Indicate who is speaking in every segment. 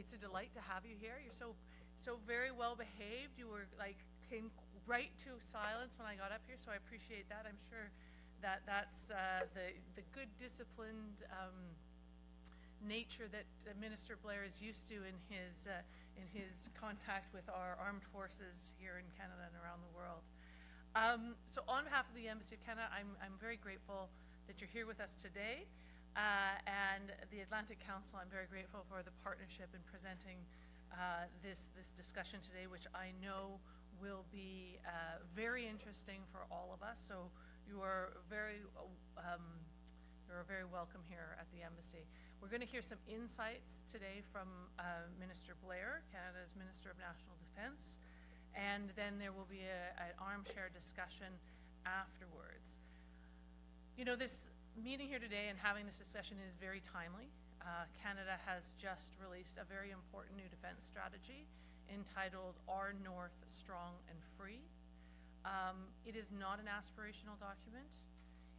Speaker 1: It's a delight to have you here. You're so very well behaved. You were came right to silence when I got up here, so I appreciate that. I'm sure that's the good disciplined nature that Minister Blair is used to in his contact with our armed forces here in Canada and around the world. So on behalf of the Embassy of Canada, I'm very grateful that you're here with us today. And the Atlantic Council, I'm very grateful for the partnership in presenting this discussion today, which I know will be very interesting for all of us. So you're very welcome here at the Embassy. We're going to hear some insights today from Minister Blair, Canada's Minister of National Defence, and then there will be an armchair discussion afterwards. You know, this meeting here today and having this discussion is very timely. Canada has just released a very important new defence strategy entitled Our North Strong and Free. It is not an aspirational document.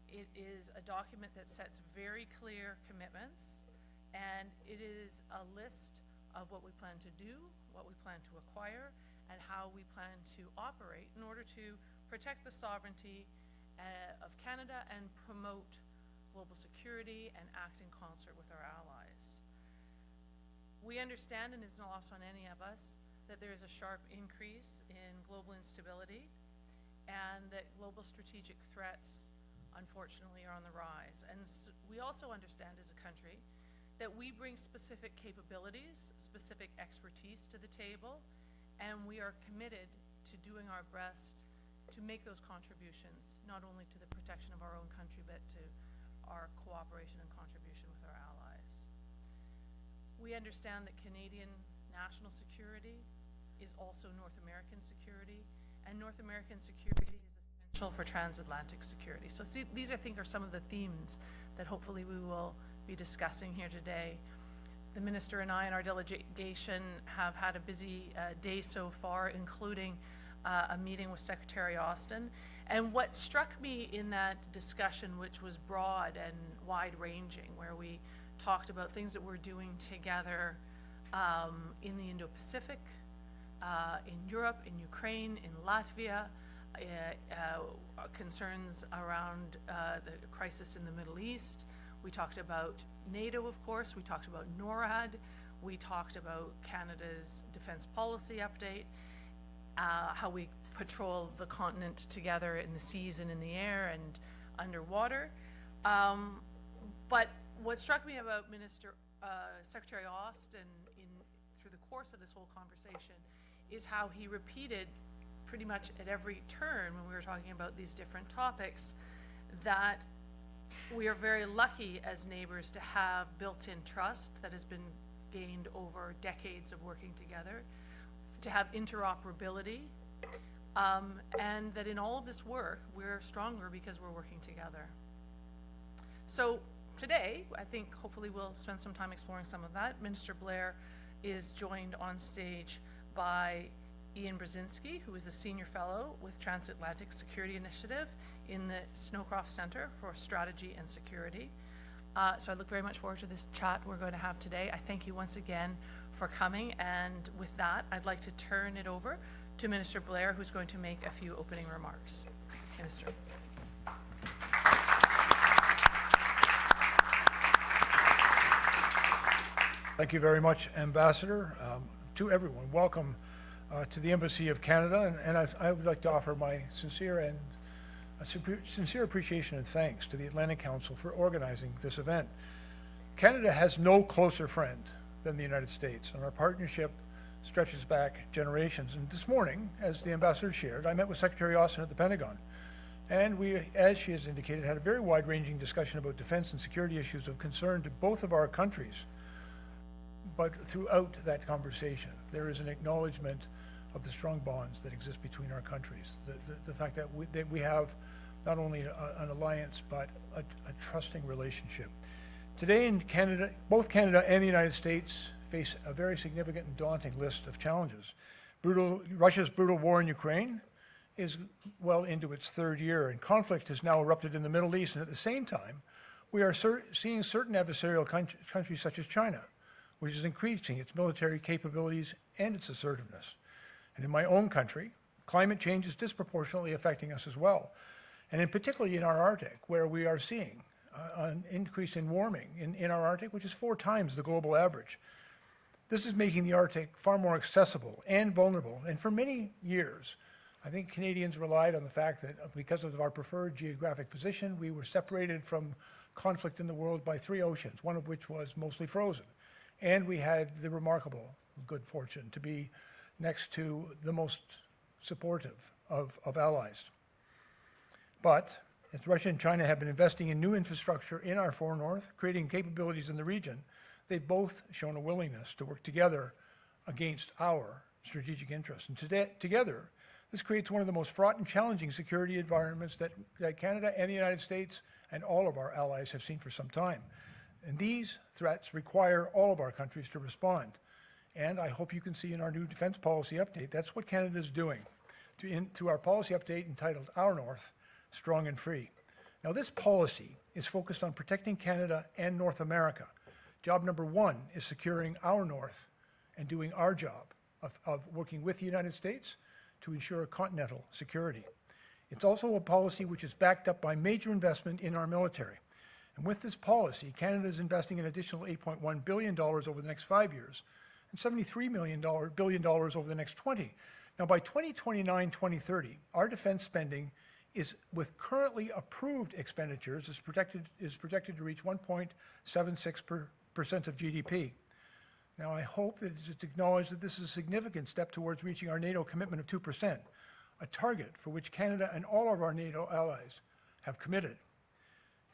Speaker 1: It is a document that sets very clear commitments, and it is a list of what we plan to do, what we plan to acquire, and how we plan to operate in order to protect the sovereignty of Canada and promote global security and act in concert with our allies. We understand, and it's not lost on any of us, that there is a sharp increase in global instability and that global strategic threats, unfortunately, are on the rise. And we also understand as a country that we bring specific capabilities, specific expertise to the table, and we are committed to doing our best to make those contributions, not only to the protection of our own country, but to our cooperation and contribution with our allies. We understand that Canadian national security is also North American security, and North American security is essential for transatlantic security. So these, I think, are some of the themes that hopefully we will be discussing here today. The Minister and I and our delegation have had a busy day so far, including a meeting with Secretary Austin. And what struck me in that discussion, which was broad and wide-ranging, where we talked about things that we're doing together in the Indo-Pacific, in Europe, in Ukraine, in Latvia, concerns around the crisis in the Middle East. We talked about NATO, of course. We talked about NORAD. We talked about Canada's defense policy update, how we patrol the continent together in the seas and in the air and underwater. But what struck me about Secretary Austin through the course of this whole conversation is how he repeated pretty much at every turn when we were talking about these different topics that we are very lucky as neighbors to have built-in trust that has been gained over decades of working together, to have interoperability, and that in all of this work, we're stronger because we're working together. So today, I think hopefully we'll spend some time exploring some of that. Minister Blair is joined on stage by Ian Brzezinski, who is a senior fellow with Transatlantic Security Initiative in the Snowcroft Center for Strategy and Security. So I look very much forward to this chat we're going to have today. I thank you once again for coming, and with that, I'd like to turn it over to Minister Blair, who's going to make a few opening remarks. Minister.
Speaker 2: Thank you very much, Ambassador. To everyone, welcome to the Embassy of Canada, and I would like to offer my sincere appreciation and thanks to the Atlantic Council for organizing this event. Canada has no closer friend than the United States, and our partnership stretches back generations. And this morning, as the Ambassador shared, I met with Secretary Austin at the Pentagon, and we, as she has indicated, had a very wide-ranging discussion about defense and security issues of concern to both of our countries. But throughout that conversation, there is an acknowledgement of the strong bonds that exist between our countries. The fact that we have not only an alliance, but a trusting relationship. Today in Canada, both Canada and the United States face a very significant and daunting list of challenges. Russia's brutal war in Ukraine is well into its third year, and conflict has now erupted in the Middle East, and at the same time, we are seeing certain adversarial countries such as China, which is increasing its military capabilities and its assertiveness. And in my own country, climate change is disproportionately affecting us as well, and in particularly in our Arctic, where we are seeing an increase in warming in our Arctic, which is 4 times the global average. This is making the Arctic far more accessible and vulnerable, and for many years, I think Canadians relied on the fact that because of our preferred geographic position, we were separated from conflict in the world by 3 oceans, one of which was mostly frozen. And we had the remarkable good fortune to be next to the most supportive of allies. But as Russia and China have been investing in new infrastructure in our far north, creating capabilities in the region, they've both shown a willingness to work together against our strategic interests. And together, this creates one of the most fraught and challenging security environments that Canada and the United States and all of our allies have seen for some time. And these threats require all of our countries to respond. And I hope you can see in our new defense policy update, that's what Canada is doing to our policy update entitled Our North, Strong and Free. Now, this policy is focused on protecting Canada and North America. Job number 1 is securing our North and doing our job of working with the United States to ensure continental security. It's also a policy which is backed up by major investment in our military. And with this policy, Canada is investing an additional $8.1 billion over the next 5 years and $73 billion over the next 20. Now, by 2029, 2030, our defense spending is, with currently approved expenditures, is projected to reach 1.76% of GDP. Now, I hope that it's acknowledged that this is a significant step towards reaching our NATO commitment of 2%, a target for which Canada and all of our NATO allies have committed.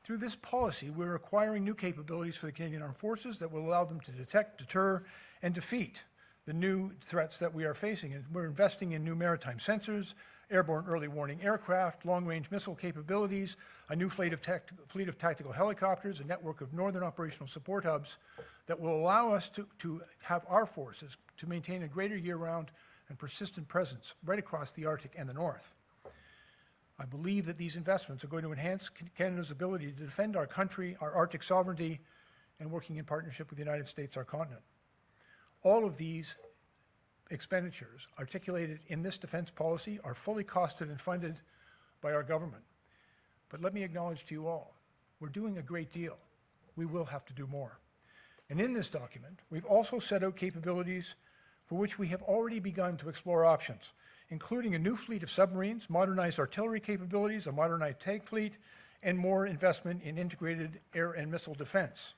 Speaker 2: Through this policy, we're acquiring new capabilities for the Canadian Armed Forces that will allow them to detect, deter, and defeat the new threats that we are facing. And we're investing in new maritime sensors, airborne early warning aircraft, long-range missile capabilities, a new fleet of tactical helicopters, a network of northern operational support hubs that will allow us to have our forces to maintain a greater year-round and persistent presence right across the Arctic and the North. I believe that these investments are going to enhance Canada's ability to defend our country, our Arctic sovereignty, and working in partnership with the United States, our continent. All of these expenditures articulated in this defense policy are fully costed and funded by our government. But let me acknowledge to you all, we're doing a great deal. We will have to do more. And in this document, we've also set out capabilities for which we have already begun to explore options, including a new fleet of submarines, modernized artillery capabilities, a modernized tank fleet, and more investment in integrated air and missile defense.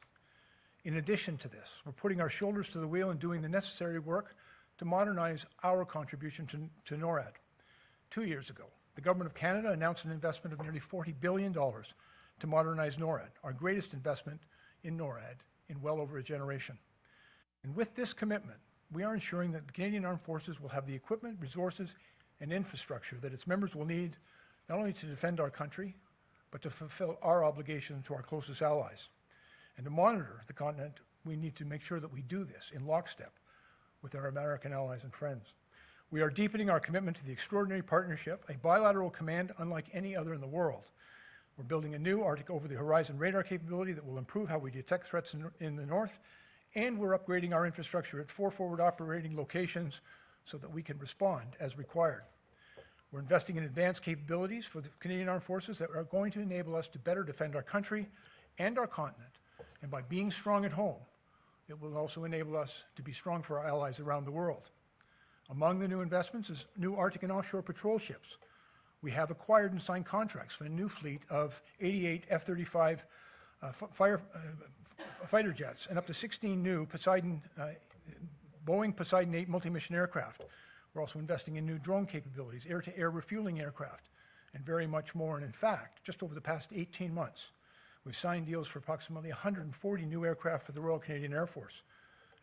Speaker 2: In addition to this, we're putting our shoulders to the wheel and doing the necessary work to modernize our contribution to NORAD. 2 years ago, the Government of Canada announced an investment of nearly $40 billion to modernize NORAD, our greatest investment in NORAD in well over a generation. And with this commitment, we are ensuring that the Canadian Armed Forces will have the equipment, resources, and infrastructure that its members will need not only to defend our country, but to fulfill our obligation to our closest allies. And to monitor the continent, we need to make sure that we do this in lockstep with our American allies and friends. We are deepening our commitment to the extraordinary partnership, a bilateral command unlike any other in the world. We're building a new Arctic over-the-horizon radar capability that will improve how we detect threats in the north, and we're upgrading our infrastructure at 4 forward operating locations so that we can respond as required. We're investing in advanced capabilities for the Canadian Armed Forces that are going to enable us to better defend our country and our continent. And by being strong at home, it will also enable us to be strong for our allies around the world. Among the new investments is new Arctic and offshore patrol ships. We have acquired and signed contracts for a new fleet of 88 F-35 fighter jets and up to 16 new Boeing Poseidon 8 multi-mission aircraft. We're also investing in new drone capabilities, air-to-air refueling aircraft, and very much more. And in fact, just over the past 18 months, we've signed deals for approximately 140 new aircraft for the Royal Canadian Air Force.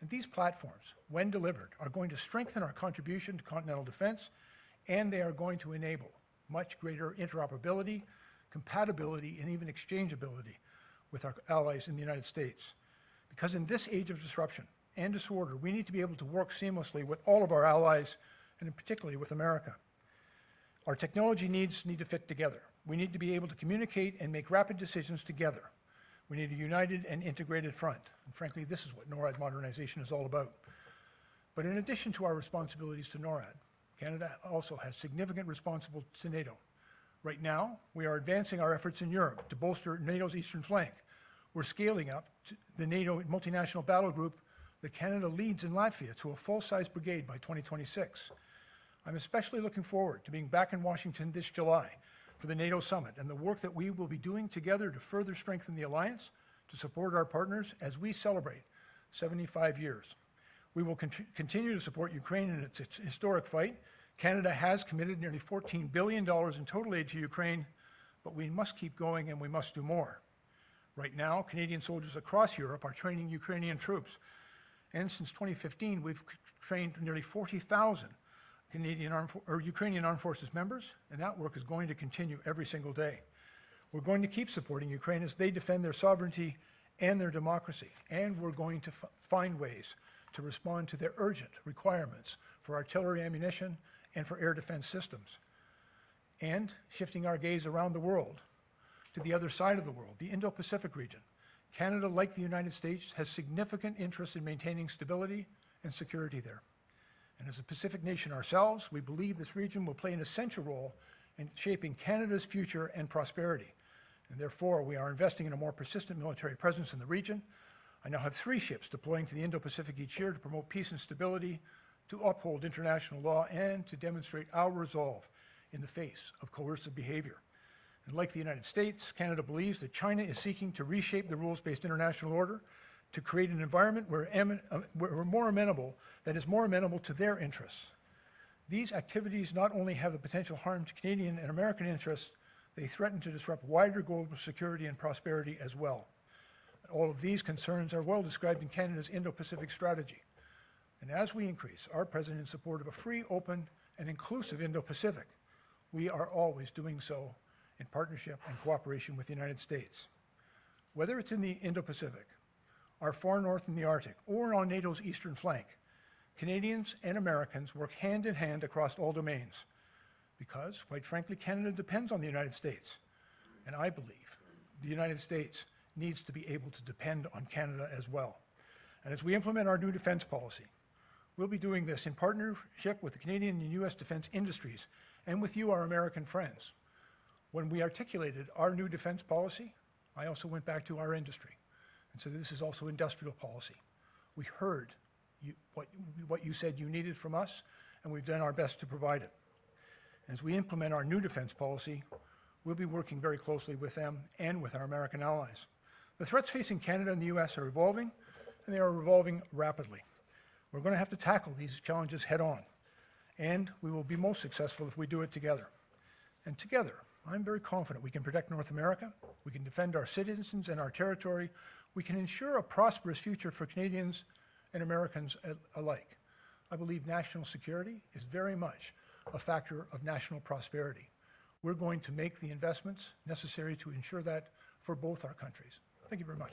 Speaker 2: And these platforms, when delivered, are going to strengthen our contribution to continental defense, and they are going to enable much greater interoperability, compatibility, and even exchangeability with our allies in the United States. Because in this age of disruption and disorder, we need to be able to work seamlessly with all of our allies, and in particularly with America. Our technology needs need to fit together. We need to be able to communicate and make rapid decisions together. We need a united and integrated front. And frankly, this is what NORAD modernization is all about. But in addition to our responsibilities to NORAD, Canada also has significant responsibility to NATO. Right now, we are advancing our efforts in Europe to bolster NATO's eastern flank. We're scaling up the NATO multinational battle group that Canada leads in Latvia to a full-size brigade by 2026. I'm especially looking forward to being back in Washington this July for the NATO summit and the work that we will be doing together to further strengthen the alliance, to support our partners as we celebrate 75 years. We will continue to support Ukraine in its historic fight. Canada has committed nearly $14 billion in total aid to Ukraine, but we must keep going and we must do more. Right now, Canadian soldiers across Europe are training Ukrainian troops. And since 2015, we've trained nearly 40,000 Ukrainian Armed Forces members, and that work is going to continue every single day. We're going to keep supporting Ukraine as they defend their sovereignty and their democracy, and we're going to find ways to respond to their urgent requirements for artillery ammunition and for air defense systems. And shifting our gaze around the world, to the other side of the world, the Indo-Pacific region. Canada, like the United States, has significant interest in maintaining stability and security there. And as a Pacific nation ourselves, we believe this region will play an essential role in shaping Canada's future and prosperity. And therefore, we are investing in a more persistent military presence in the region. I now have 3 ships deploying to the Indo-Pacific each year to promote peace and stability, to uphold international law, and to demonstrate our resolve in the face of coercive behavior. And like the United States, Canada believes that China is seeking to reshape the rules-based international order to create an environment where we're more amenable, that is more amenable to their interests. These activities not only have the potential harm to Canadian and American interests, they threaten to disrupt wider global security and prosperity as well. All of these concerns are well described in Canada's Indo-Pacific strategy. And as we increase our presence in support of a free, open, and inclusive Indo-Pacific, we are always doing so in partnership and cooperation with the United States. Whether it's in the Indo-Pacific, our far north in the Arctic, or on NATO's eastern flank, Canadians and Americans work hand in hand across all domains because, quite frankly, Canada depends on the United States. And I believe the United States needs to be able to depend on Canada as well. And as we implement our new defense policy, we'll be doing this in partnership with the Canadian and U.S. defense industries and with you, our American friends. When we articulated our new defense policy, I also went back to our industry. And so this is also industrial policy. We heard what you said you needed from us, and we've done our best to provide it. As we implement our new defense policy, we'll be working very closely with them and with our American allies. The threats facing Canada and the U.S. are evolving, and they are evolving rapidly. We're going to have to tackle these challenges head on, and we will be most successful if we do it together. And together, I'm very confident we can protect North America, we can defend our citizens and our territory, we can ensure a prosperous future for Canadians and Americans alike. I believe national security is very much a factor of national prosperity. We're going to make the investments necessary to ensure that for both our countries. Thank you very much.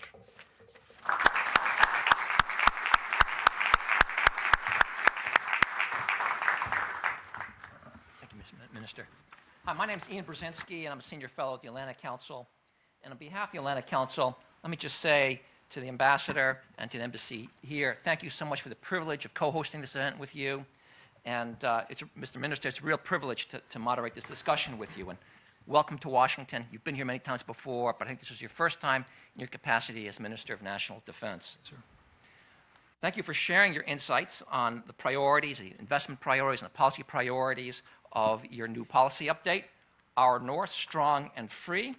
Speaker 3: Thank you, Mr. Minister. Hi, my name is Ian Brzezinski, and I'm a senior fellow at the Atlantic Council. And on behalf of the Atlantic Council, let me just say to the ambassador and to the embassy here, thank you so much for the privilege of co-hosting this event with you. And Mr. Minister, it's a real privilege to moderate this discussion with you. And welcome to Washington. You've been here many times before, but I think this is your first time in your capacity as Minister of National Defense.
Speaker 2: Sir.
Speaker 3: Thank you for sharing your insights on the priorities, the investment priorities, and the policy priorities of your new policy update, Our North, Strong and Free,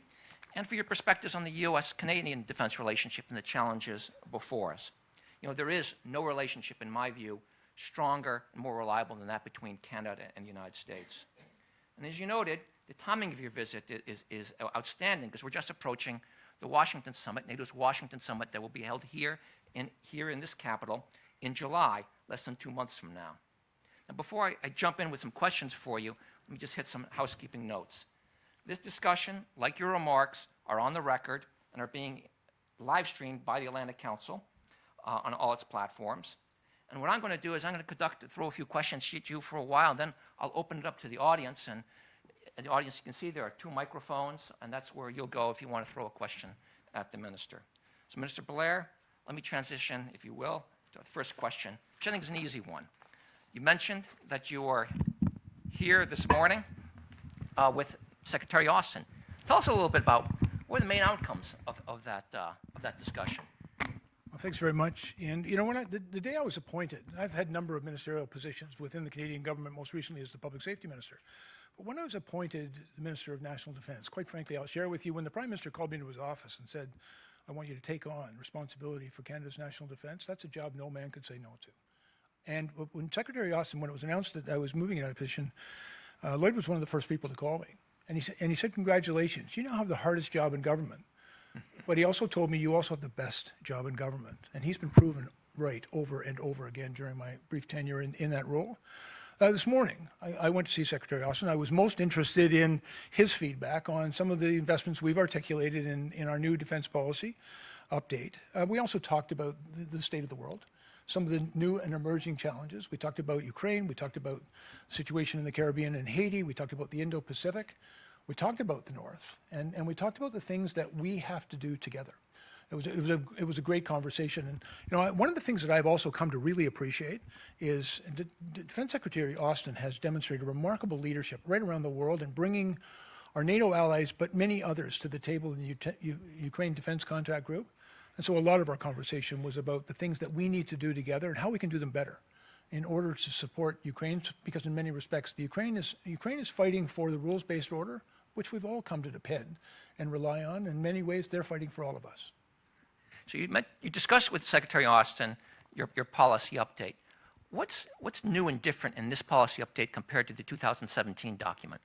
Speaker 3: and for your perspectives on the U.S.-Canadian defense relationship and the challenges before us. You know, there is no relationship, in my view, stronger and more reliable than that between Canada and the United States. And as you noted, the timing of your visit is outstanding because we're just approaching the Washington Summit, NATO's Washington Summit, that will be held here in this capital in July, less than 2 months from now. Now, before I jump in with some questions for you, let me just hit some housekeeping notes. This discussion, like your remarks, are on the record and are being live streamed by the Atlantic Council on all its platforms. And what I'm going to do is I'm going to throw a few questions at you for a while, and then I'll open it up to the audience. And the audience, you can see there are 2 microphones, and that's where you'll go if you want to throw a question at the Minister. So Minister Blair, let me transition, if you will, to the first question, which I think is an easy one. You mentioned that you are here this morning with Secretary Austin. Tell us a little bit about what are the main outcomes of that discussion.
Speaker 2: Well, thanks very much. And you know, when the day I was appointed, I've had a number of ministerial positions within the Canadian government, most recently as the Public Safety Minister. But when I was appointed the Minister of National Defence, quite frankly, I'll share with you, when the Prime Minister called me into his office and said, I want you to take on responsibility for Canada's national defence, that's a job no man could say no to. And when Secretary Austin, when it was announced that I was moving in that position, Lloyd was one of the first people to call me. And he said, congratulations, you now have the hardest job in government. But he also told me you also have the best job in government. And he's been proven right over and over again during my brief tenure in that role. This morning, I went to see Secretary Austin. I was most interested in his feedback on some of the investments we've articulated in our new defense policy update. We also talked about the state of the world, some of the new and emerging challenges. We talked about Ukraine. We talked about the situation in the Caribbean and Haiti. We talked about the Indo-Pacific. We talked about the North. And we talked about the things that we have to do together. It was a great conversation. And you know, one of the things that I've also come to really appreciate is Defense Secretary Austin has demonstrated remarkable leadership right around the world in bringing our NATO allies, but many others, to the table in the Ukraine Defense Contact Group. And so a lot of our conversation was about the things that we need to do together and how we can do them better in order to support Ukraine, because in many respects, Ukraine is fighting for the rules-based order, which we've all come to depend and rely on. In many ways, they're fighting for all of us.
Speaker 3: So you discussed with Secretary Austin your policy update. What's new and different in this policy update compared to the 2017 document?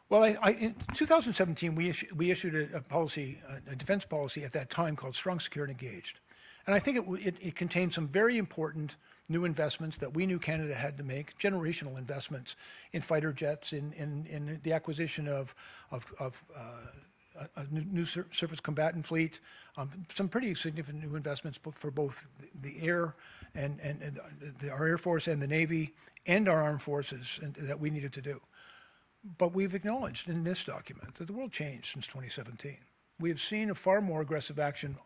Speaker 2: Well, in 2017, we issued a defense policy at that time called Strong, Secure, and Engaged. And I think it contained some very important new investments that we knew Canada had to make, generational investments in fighter jets, in the acquisition of a new surface combatant fleet, some pretty significant new investments for both the air and our Air Force and the Navy and our armed forces that we needed to do. But we've acknowledged in this document that the world changed since 2017. We have seen a far more aggressive action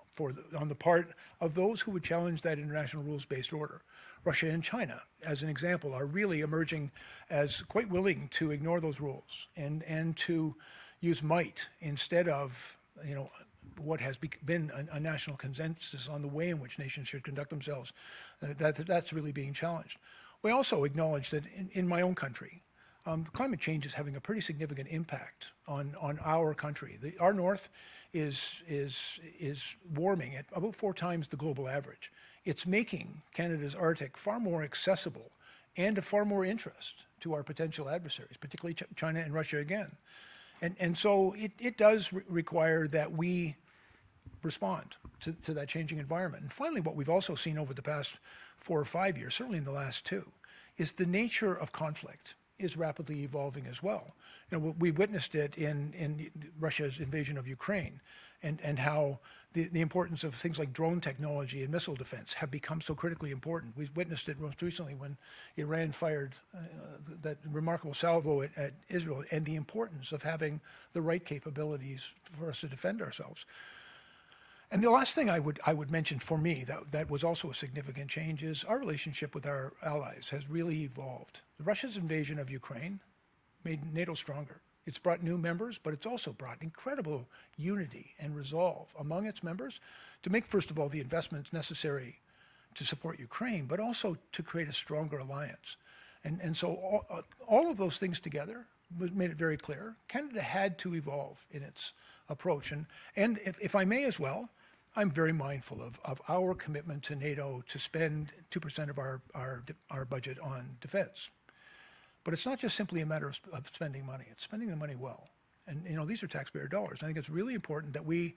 Speaker 2: on the part of those who would challenge that international rules-based order. Russia and China, as an example, are really emerging as quite willing to ignore those rules and to use might instead of, you know, what has been a national consensus on the way in which nations should conduct themselves. That's really being challenged. We also acknowledge that in my own country, climate change is having a pretty significant impact on our country. Our north is warming at about 4 times the global average. It's making Canada's Arctic far more accessible and of far more interest to our potential adversaries, particularly China and Russia again. And so it does require that we respond to that changing environment. And finally, what we've also seen over the past 4 or 5 years, certainly in the last 2, is the nature of conflict is rapidly evolving as well. You know, we witnessed it in Russia's invasion of Ukraine, and how the importance of things like drone technology and missile defense have become so critically important. We've witnessed it most recently when Iran fired that remarkable salvo at Israel, and the importance of having the right capabilities for us to defend ourselves. And the last thing I would mention for me that was also a significant change is our relationship with our allies has really evolved. Russia's invasion of Ukraine made NATO stronger. It's brought new members, but it's also brought incredible unity and resolve among its members to make, first of all, the investments necessary to support Ukraine, but also to create a stronger alliance. And so all of those things together made it very clear Canada had to evolve in its approach. And if I may as well, I'm very mindful of our commitment to NATO to spend 2% of our budget on defense. But it's not just simply a matter of spending money. It's spending the money well. And, you know, these are taxpayer dollars. I think it's really important that we, you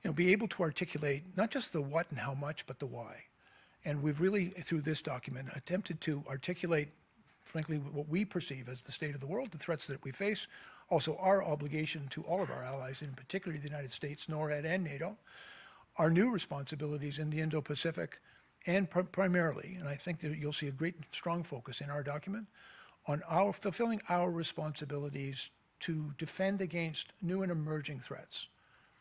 Speaker 2: know, be able to articulate not just the what and how much, but the why. And we've really, through this document, attempted to articulate, frankly, what we perceive as the state of the world, the threats that we face, also our obligation to all of our allies, in particular the United States, NORAD, and NATO, our new responsibilities in the Indo-Pacific, and primarily, and I think that you'll see a great, strong focus in our document, on fulfilling our responsibilities to defend against new and emerging threats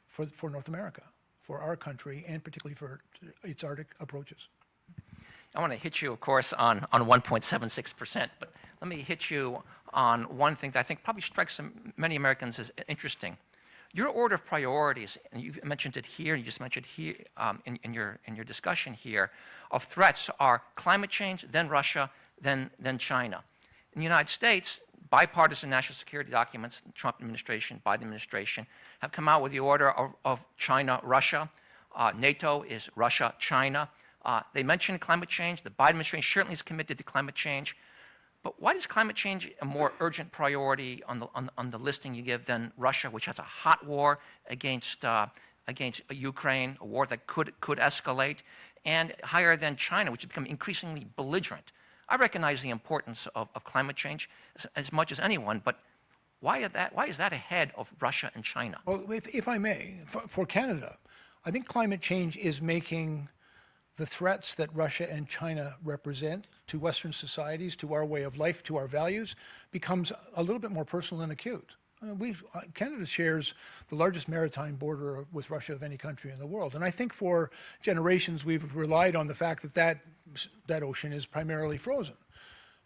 Speaker 2: for North America, for our country and particularly for its Arctic approaches.
Speaker 3: I want to hit you, of course, on 1.76%, but let me hit you on one thing that I think probably strikes many Americans as interesting. Your order of priorities, and you've mentioned it here, you just mentioned here in your discussion here, of threats are climate change, then Russia, then China. In the United States, bipartisan national security documents, the Trump administration, Biden administration, have come out with the order of China, Russia. NATO is Russia, China. They mentioned climate change. The Biden administration certainly is committed to climate change. But why is climate change a more urgent priority on the listing you give than Russia, which has a hot war against Ukraine, a war that could escalate, and higher than China, which has become increasingly belligerent? I recognize the importance of climate change as much as anyone, but why is that ahead of Russia and China?
Speaker 2: Well, if I may, for Canada, I think climate change is making the threats that Russia and China represent to Western societies, to our way of life, to our values, becomes a little bit more personal and acute. Canada shares the largest maritime border with Russia of any country in the world. And I think for generations we've relied on the fact that that ocean is primarily frozen.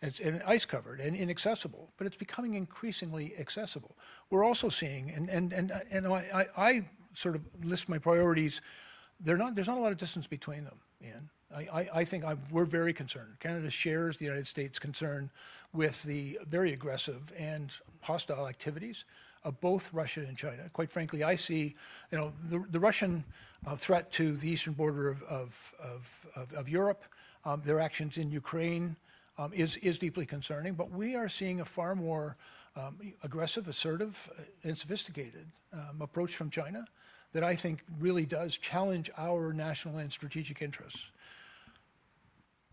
Speaker 2: It's ice covered and inaccessible, but it's becoming increasingly accessible. We're also seeing, and I sort of list my priorities, there's not a lot of distance between them, Ian. I think we're very concerned. Canada shares the United States' concern with the very aggressive and hostile activities of both Russia and China. Quite frankly, I see, the Russian threat to the eastern border of Europe, their actions in Ukraine is deeply concerning. But we are seeing a far more aggressive, assertive, and sophisticated approach from China that I think really does challenge our national and strategic interests.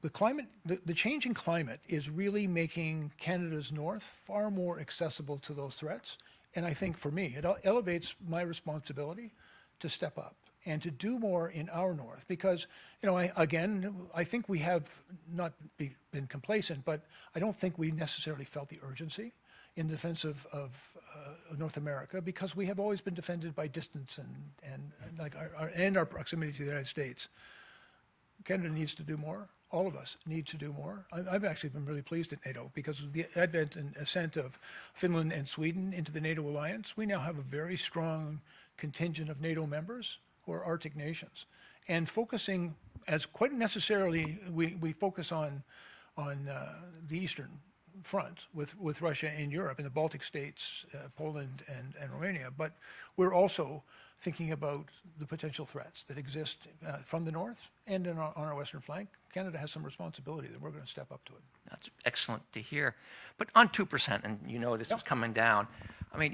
Speaker 2: The changing climate is really making Canada's north far more accessible to those threats. And I think for me, it elevates my responsibility to step up and to do more in our north. Because, I think we have not been complacent, but I don't think we necessarily felt the urgency in defense of North America, because we have always been defended by distance and our proximity to the United States. Canada needs to do more. All of us need to do more. I've actually been really pleased at NATO because of the advent and ascent of Finland and Sweden into the NATO alliance. We now have a very strong contingent of NATO members who are Arctic nations. And focusing, as quite necessarily, we focus on the Eastern Front with Russia and Europe, in the Baltic states, Poland and Romania, but we're also thinking about the potential threats that exist from the north and on our western flank. Canada has some responsibility that we're going to step up to it.
Speaker 3: That's excellent to hear. But on 2%, and this is coming down,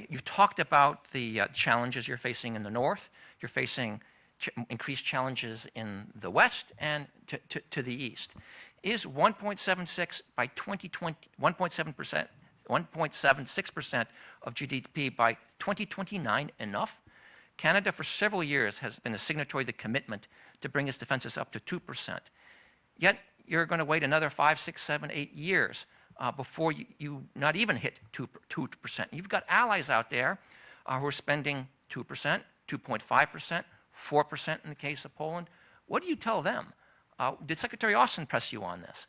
Speaker 3: you've talked about the challenges you're facing in the north. You're facing increased challenges in the west and to the east. Is 1.76 by 2020, 1.76% of GDP by 2029 enough? Canada, for several years, has been a signatory to the commitment to bring its defenses up to 2%. Yet, you're going to wait another 5, 6, 7, 8 years before you not even hit 2%. You've got allies out there who are spending 2%, 2.5%, 4% in the case of Poland. What do you tell them? Did Secretary Austin press you on this?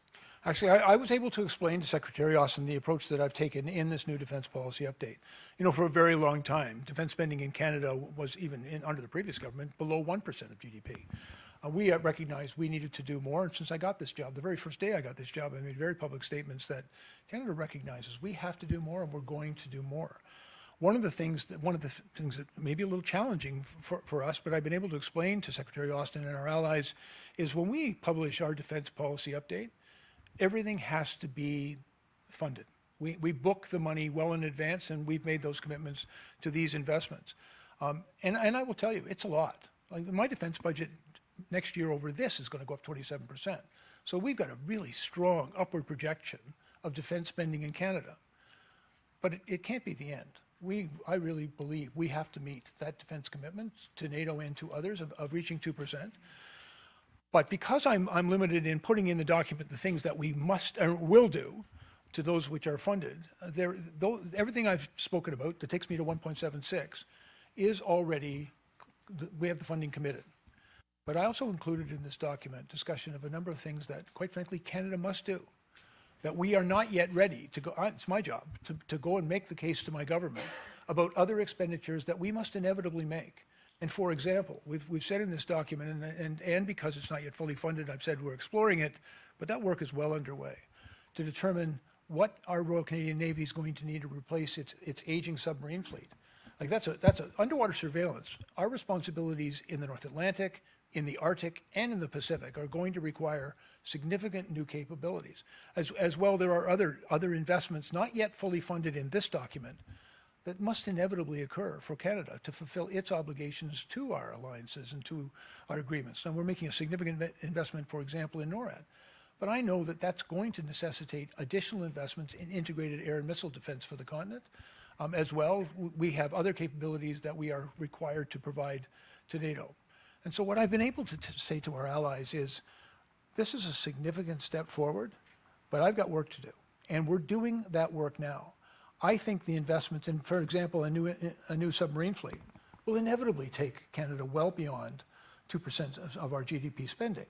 Speaker 2: Actually, I was able to explain to Secretary Austin the approach that I've taken in this new defense policy update. For a very long time, defense spending in Canada was, even under the previous government, below 1% of GDP. We recognized we needed to do more, and since I got this job, the very first day I got this job, I made very public statements that Canada recognizes we have to do more, and we're going to do more. One of the things that may be a little challenging for us, but I've been able to explain to Secretary Austin and our allies, is when we publish our defense policy update, everything has to be funded. We book the money well in advance, and we've made those commitments to these investments. And I will tell you, it's a lot. My defense budget next year over this is going to go up 27%. So we've got a really strong upward projection of defense spending in Canada. But it can't be the end. I really believe we have to meet that defense commitment to NATO and to others of reaching 2%. But because I'm limited in putting in the document the things that we must or will do to those which are funded, everything I've spoken about that takes me to 1.76 is already, we have the funding committed. But I also included in this document discussion of a number of things that, quite frankly, Canada must do, that we are not yet ready to go. It's my job to go and make the case to my government about other expenditures that we must inevitably make. And for example, we've said in this document, and because it's not yet fully funded, I've said we're exploring it, but that work is well underway to determine what our Royal Canadian Navy is going to need to replace its aging submarine fleet. Like that's a underwater surveillance. Our responsibilities in the North Atlantic, in the Arctic, and in the Pacific are going to require significant new capabilities. As well, there are other investments not yet fully funded in this document that must inevitably occur for Canada to fulfill its obligations to our alliances and to our agreements. Now, we're making a significant investment, for example, in NORAD. But I know that that's going to necessitate additional investments in integrated air and missile defense for the continent. As well, we have other capabilities that we are required to provide to NATO. And so what I've been able to say to our allies is, this is a significant step forward, but I've got work to do. And we're doing that work now. I think the investments in, for example, a new submarine fleet will inevitably take Canada well beyond 2% of our GDP spending.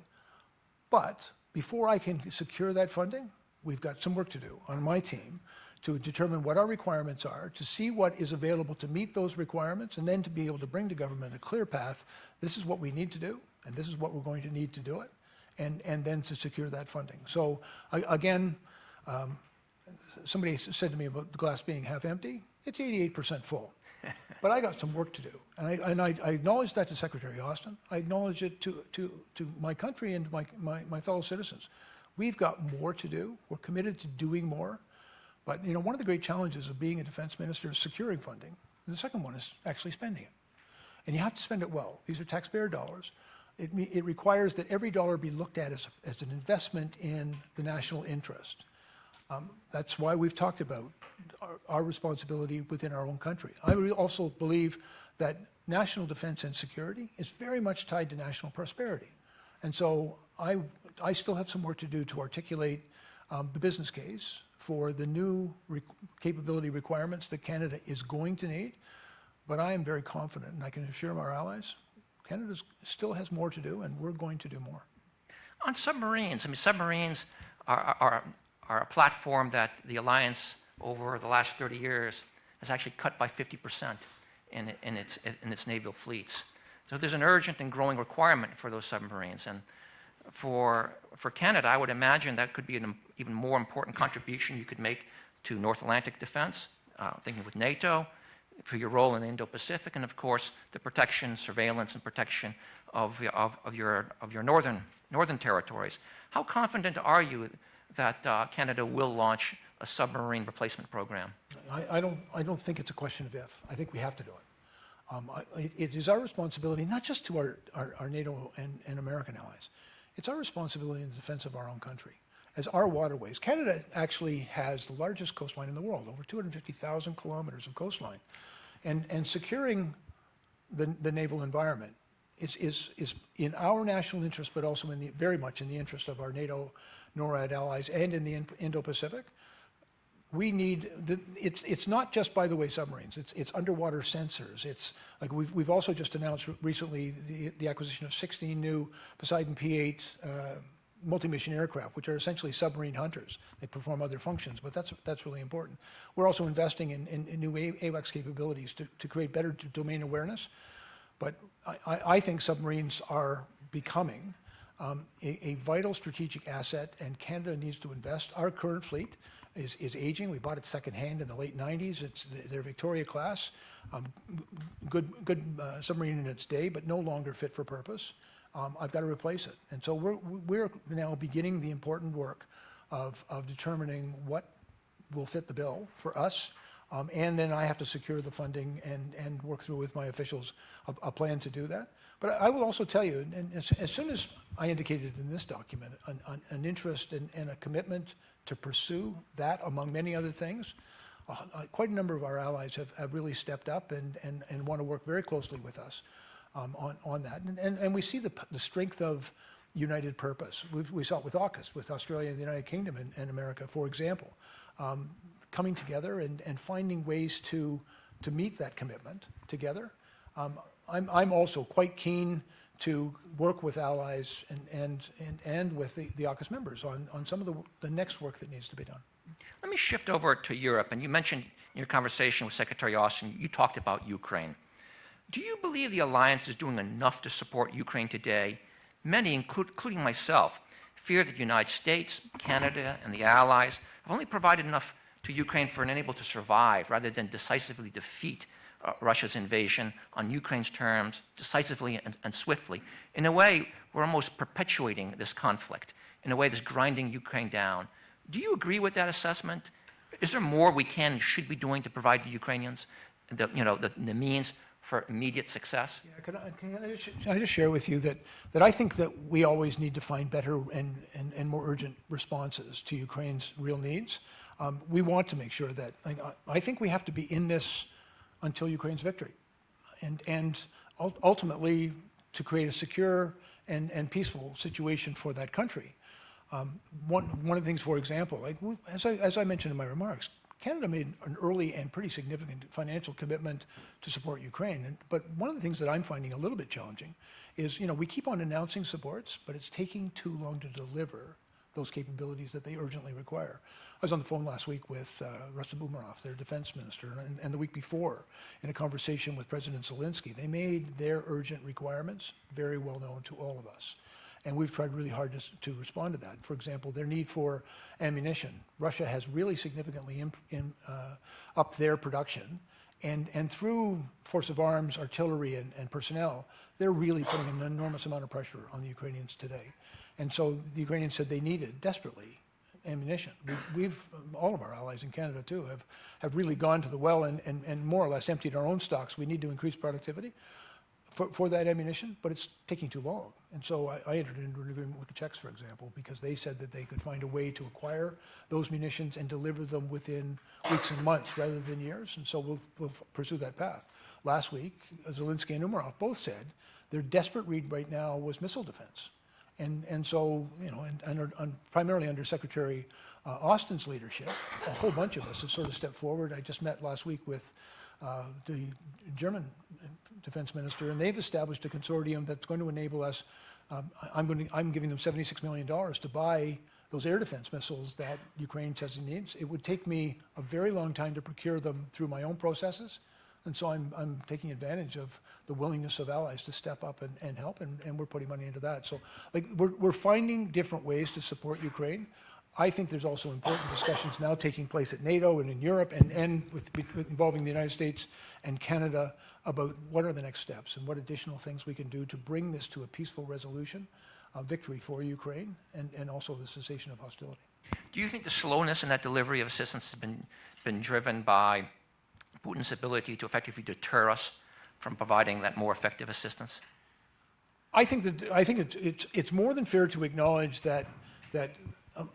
Speaker 2: But before I can secure that funding, we've got some work to do on my team to determine what our requirements are, to see what is available to meet those requirements, and then to be able to bring to government a clear path. This is what we need to do, and this is what we're going to need to do it, and then to secure that funding. So again, somebody said to me about the glass being half empty. It's 88% full. But I got some work to do. And I acknowledge that to Secretary Austin. I acknowledge it to my country and my fellow citizens. We've got more to do. We're committed to doing more. But one of the great challenges of being a defense minister is securing funding. And the second one is actually spending it. And you have to spend it well. These are taxpayer dollars. It requires that every dollar be looked at as an investment in the national interest. That's why we've talked about our responsibility within our own country. I also believe that national defense and security is very much tied to national prosperity. And so I still have some work to do to articulate the business case for the new capability requirements that Canada is going to need. But I am very confident, and I can assure our allies, Canada still has more to do, and we're going to do more.
Speaker 3: On submarines, submarines are a platform that the alliance over the last 30 years has actually cut by 50% in its naval fleets. So there's an urgent and growing requirement for those submarines. And for Canada, I would imagine that could be an even more important contribution you could make to North Atlantic defense, thinking with NATO, for your role in the Indo-Pacific, and of course the protection, surveillance, and protection of your northern territories. How confident are you that Canada will launch a submarine replacement program?
Speaker 2: I don't think it's a question of if. I think we have to do it. It is our responsibility, not just to our NATO and American allies. It's our responsibility in the defense of our own country. As our waterways, Canada actually has the largest coastline in the world, over 250,000 kilometers of coastline. And securing the naval environment is in our national interest, but also very much in the interest of our NATO, NORAD allies, and in the Indo-Pacific. We need, it's not just, by the way, submarines. It's underwater sensors. It's like we've also just announced recently the acquisition of 16 new Poseidon P-8 multi-mission aircraft, which are essentially submarine hunters. They perform other functions, but that's really important. We're also investing in new AWACS capabilities to create better domain awareness. But I think submarines are becoming a vital strategic asset, and Canada needs to invest. Our current fleet is aging. We bought it secondhand in the late 90s. It's their Victoria class, good submarine in its day, but no longer fit for purpose. I've got to replace it. And so we're now beginning the important work of determining what will fit the bill for us. And then I have to secure the funding and work through with my officials a plan to do that. But I will also tell you, and as soon as I indicated in this document an interest and a commitment to pursue that among many other things, quite a number of our allies have really stepped up and want to work very closely with us on that. And we see the strength of united purpose. We saw it with AUKUS, with Australia and the United Kingdom and America, for example, coming together and finding ways to meet that commitment together. I'm also quite keen to work with allies and with the AUKUS members on some of the next work that needs to be done.
Speaker 3: Let me shift over to Europe. And you mentioned in your conversation with Secretary Austin, you talked about Ukraine. Do you believe the alliance is doing enough to support Ukraine today? Many, including myself, fear that the United States, Canada, and the allies have only provided enough to Ukraine for an able to survive rather than decisively defeat Russia's invasion on Ukraine's terms, decisively and swiftly. In a way, we're almost perpetuating this conflict, in a way that's grinding Ukraine down. Do you agree with that assessment? Is there more we can and should be doing to provide the Ukrainians the means for immediate success?
Speaker 2: Yeah, can I just share with you that I think that we always need to find better and more urgent responses to Ukraine's real needs. We want to make sure that, I think we have to be in this until Ukraine's victory, and ultimately to create a secure and peaceful situation for that country. One of the things, for example, as I mentioned in my remarks, Canada made an early and pretty significant financial commitment to support Ukraine. But one of the things that I'm finding a little bit challenging is, we keep on announcing supports, but it's taking too long to deliver those capabilities that they urgently require. I was on the phone last week with Rustem Umerov, their defense minister, and the week before in a conversation with President Zelensky. They made their urgent requirements very well known to all of us. And we've tried really hard to respond to that. For example, their need for ammunition. Russia has really significantly upped their production. And through force of arms, artillery, and personnel, they're really putting an enormous amount of pressure on the Ukrainians today. And so the Ukrainians said they needed desperately ammunition. All of our allies in Canada too have really gone to the well and more or less emptied our own stocks. We need to increase productivity for that ammunition, but it's taking too long. And so I entered into an agreement with the Czechs, for example, because they said that they could find a way to acquire those munitions and deliver them within weeks and months rather than years. And so we'll pursue that path. Last week, Zelensky and Umerov both said their desperate need right now was missile defense. And so, primarily under Secretary Austin's leadership, a whole bunch of us have sort of stepped forward. I just met last week with the German defense minister, and they've established a consortium that's going to enable us. I'm giving them $76 million to buy those air defense missiles that Ukraine says it needs. It would take me a very long time to procure them through my own processes. And so I'm taking advantage of the willingness of allies to step up and help, and we're putting money into that. So we're finding different ways to support Ukraine. I think there's also important discussions now taking place at NATO and in Europe and with involving the United States and Canada about what are the next steps and what additional things we can do to bring this to a peaceful resolution, a victory for Ukraine, and also the cessation of hostility.
Speaker 3: Do you think the slowness in that delivery of assistance has been driven by Putin's ability to effectively deter us from providing that more effective assistance?
Speaker 2: I think it's more than fair to acknowledge that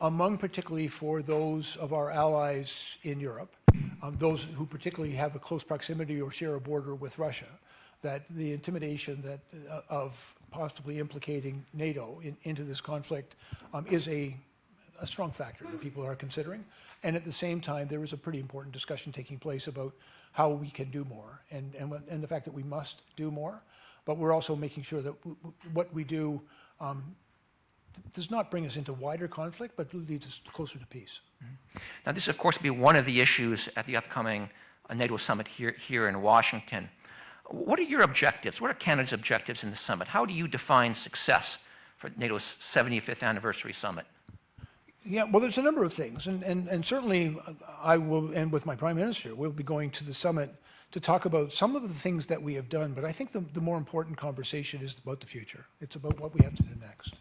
Speaker 2: among particularly for those of our allies in Europe, those who particularly have a close proximity or share a border with Russia, that the intimidation of possibly implicating NATO into this conflict is a strong factor that people are considering. And at the same time, there is a pretty important discussion taking place about how we can do more and the fact that we must do more. But we're also making sure that what we do does not bring us into wider conflict, but leads us closer to peace. Mm-hmm.
Speaker 3: Now, this, of course, will be one of the issues at the upcoming NATO summit here in Washington. What are your objectives? What are Canada's objectives in the summit? How do you define success for NATO's 75th anniversary summit?
Speaker 2: Yeah, well, there's a number of things, and certainly I will, and with my Prime Minister, we'll be going to the summit to talk about some of the things that we have done, but I think the more important conversation is about the future. It's about what we have to do next.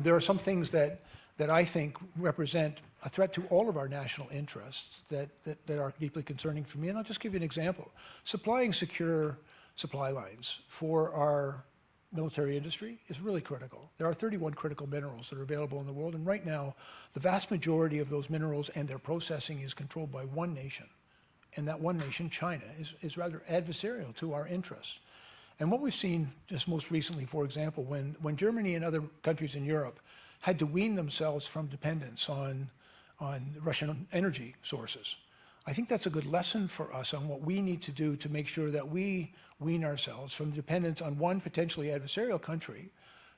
Speaker 2: There are some things that I think represent a threat to all of our national interests that are deeply concerning for me, and I'll just give you an example. Supplying secure supply lines for our military industry is really critical. There are 31 critical minerals that are available in the world, and right now, the vast majority of those minerals and their processing is controlled by one nation. And that one nation, China, is rather adversarial to our interests. And what we've seen just most recently, for example, when Germany and other countries in Europe had to wean themselves from dependence on Russian energy sources, I think that's a good lesson for us on what we need to do to make sure that we wean ourselves from dependence on one potentially adversarial country,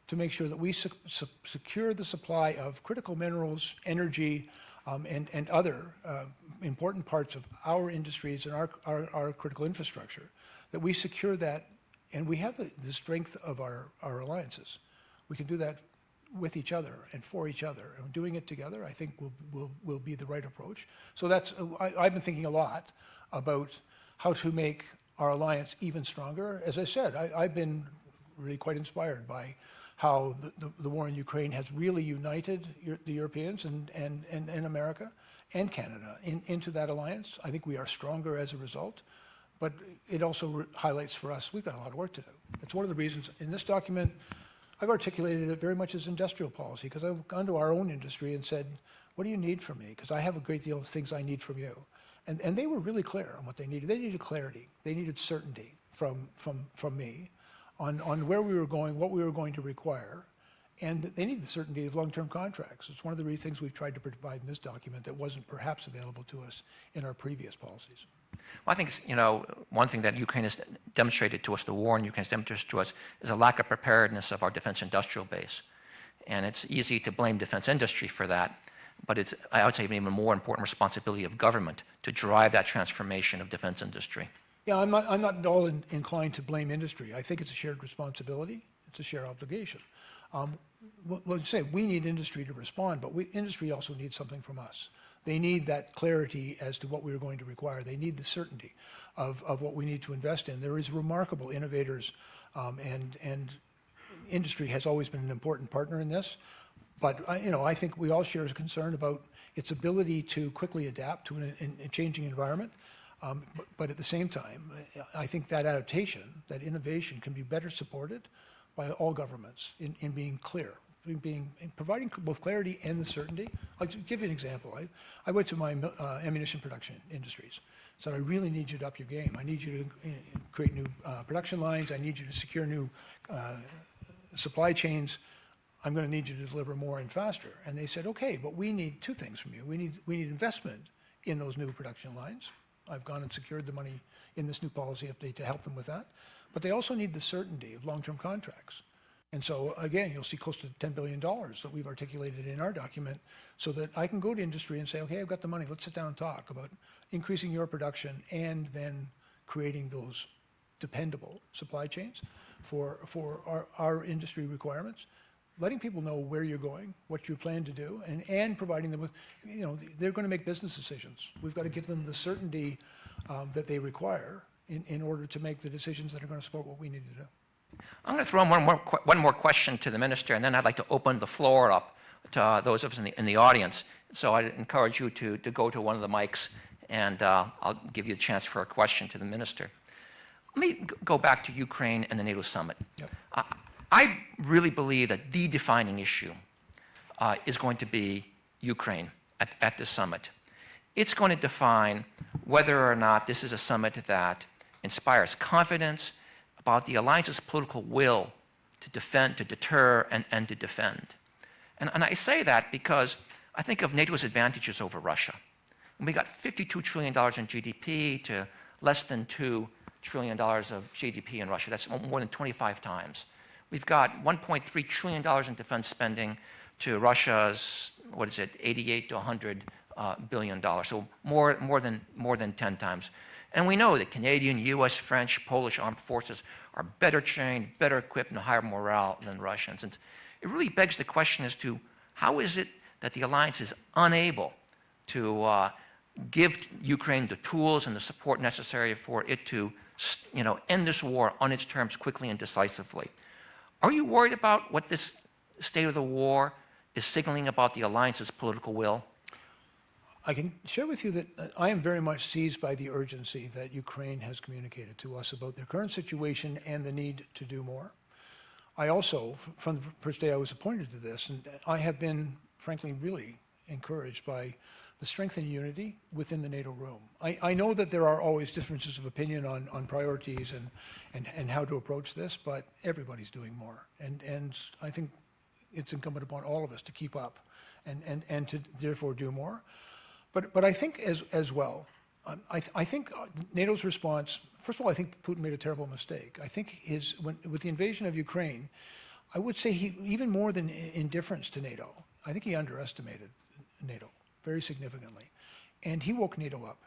Speaker 2: to make sure that we secure the supply of critical minerals, energy, and other important parts of our industries and our critical infrastructure, that we secure that, and we have the strength of our alliances. We can do that with each other and for each other, and doing it together, I think, will be the right approach. So that's, I've been thinking a lot about how to make our alliance even stronger. As I said, I've been really quite inspired by how the war in Ukraine has really united the Europeans and America and Canada into that alliance. I think we are stronger as a result, but it also highlights for us, we've got a lot of work to do. It's one of the reasons in this document, I've articulated it very much as industrial policy, because I've gone to our own industry and said, what do you need from me? Because I have a great deal of things I need from you. And they were really clear on what they needed. They needed clarity. They needed certainty from me on where we were going, what we were going to require, and they need the certainty of long-term contracts. It's one of the things we've tried to provide in this document that wasn't perhaps available to us in our previous policies.
Speaker 3: Well, I think, one thing that Ukraine has demonstrated to us, the war in Ukraine has demonstrated to us, is a lack of preparedness of our defense industrial base. And it's easy to blame defense industry for that, but it's, I would say, an even more important responsibility of government to drive that transformation of defense industry.
Speaker 2: Yeah, I'm not at all inclined to blame industry. I think it's a shared responsibility. It's a shared obligation. Well, say we need industry to respond, but industry also needs something from us. They need that clarity as to what we are going to require. They need the certainty of what we need to invest in. There is remarkable innovators, and industry has always been an important partner in this. But I think we all share a concern about its ability to quickly adapt to a changing environment. But at the same time, I think that adaptation, that innovation, can be better supported by all governments in being clear, in providing both clarity and the certainty. I'll give you an example. I went to my ammunition production industries, said, I really need you to up your game. I need you to create new production lines. I need you to secure new supply chains. I'm going to need you to deliver more and faster. And they said, okay, but we need two things from you. We need investment in those new production lines. I've gone and secured the money in this new policy update to help them with that. But they also need the certainty of long-term contracts. And so, again, you'll see close to $10 billion that we've articulated in our document, so that I can go to industry and say, okay, I've got the money. Let's sit down and talk about increasing your production and then creating those dependable supply chains for our industry requirements. Letting people know where you're going, what you plan to do, and providing them with, they're going to make business decisions. We've got to give them the certainty that they require in order to make the decisions that are going to support what we need to do.
Speaker 3: I'm going to throw in one more question to the minister, and then I'd like to open the floor up to those of us in the audience. So I'd encourage you to go to one of the mics, and I'll give you a chance for a question to the minister. Let me go back to Ukraine and the NATO summit.
Speaker 2: Yep.
Speaker 3: I really believe that the defining issue is going to be Ukraine at this summit. It's going to define whether or not this is a summit that inspires confidence about the alliance's political will to defend, to deter, and to defend. And I say that because I think of NATO's advantages over Russia. And we got $52 trillion in GDP to less than $2 trillion of GDP in Russia. That's more than 25 times. We've got $1.3 trillion in defense spending to Russia's, 88 to 100 billion dollars. So more than 10 times. And we know that Canadian, US, French, Polish armed forces are better trained, better equipped, and higher morale than Russians. And it really begs the question as to how is it that the alliance is unable to give Ukraine the tools and the support necessary for it to, end this war on its terms quickly and decisively. Are you worried about what this state of the war is signaling about the alliance's political will?
Speaker 2: I can share with you that I am very much seized by the urgency that Ukraine has communicated to us about their current situation and the need to do more. I also, from the first day I was appointed to this, and I have been, frankly, really encouraged by the strength and unity within the NATO room. I know that there are always differences of opinion on priorities and how to approach this, but everybody's doing more. And I think it's incumbent upon all of us to keep up and to therefore do more. But I think as well, I think NATO's response, first of all, I think Putin made a terrible mistake. I think with the invasion of Ukraine, I would say even more than indifference to NATO, I think he underestimated NATO very significantly. And he woke NATO up.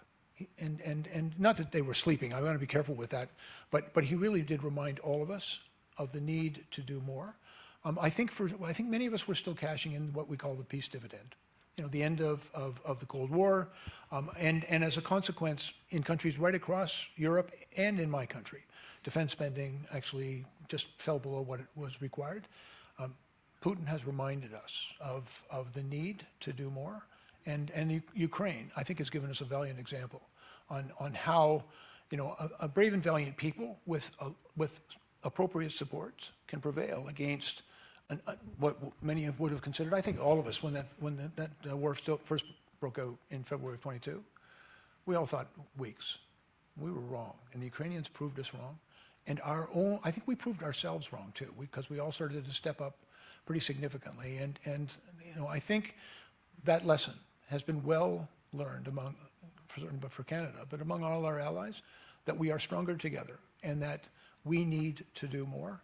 Speaker 2: And not that they were sleeping, I want to be careful with that, but he really did remind all of us of the need to do more. I think many of us were still cashing in what we call the peace dividend. You know, the end of the Cold War, and as a consequence, in countries right across Europe and in my country, defense spending actually just fell below what it was required. Putin has reminded us of the need to do more, and Ukraine, I think, has given us a valiant example on how, you know, a brave and valiant people with appropriate support can prevail against what many would have considered, I think all of us, when that war first broke out in February of 22, we all thought weeks. We were wrong, and the Ukrainians proved us wrong. And I think we proved ourselves wrong too, because we all started to step up pretty significantly. And you know, I think that lesson has been well learned for Canada, but among all our allies, that we are stronger together and that we need to do more.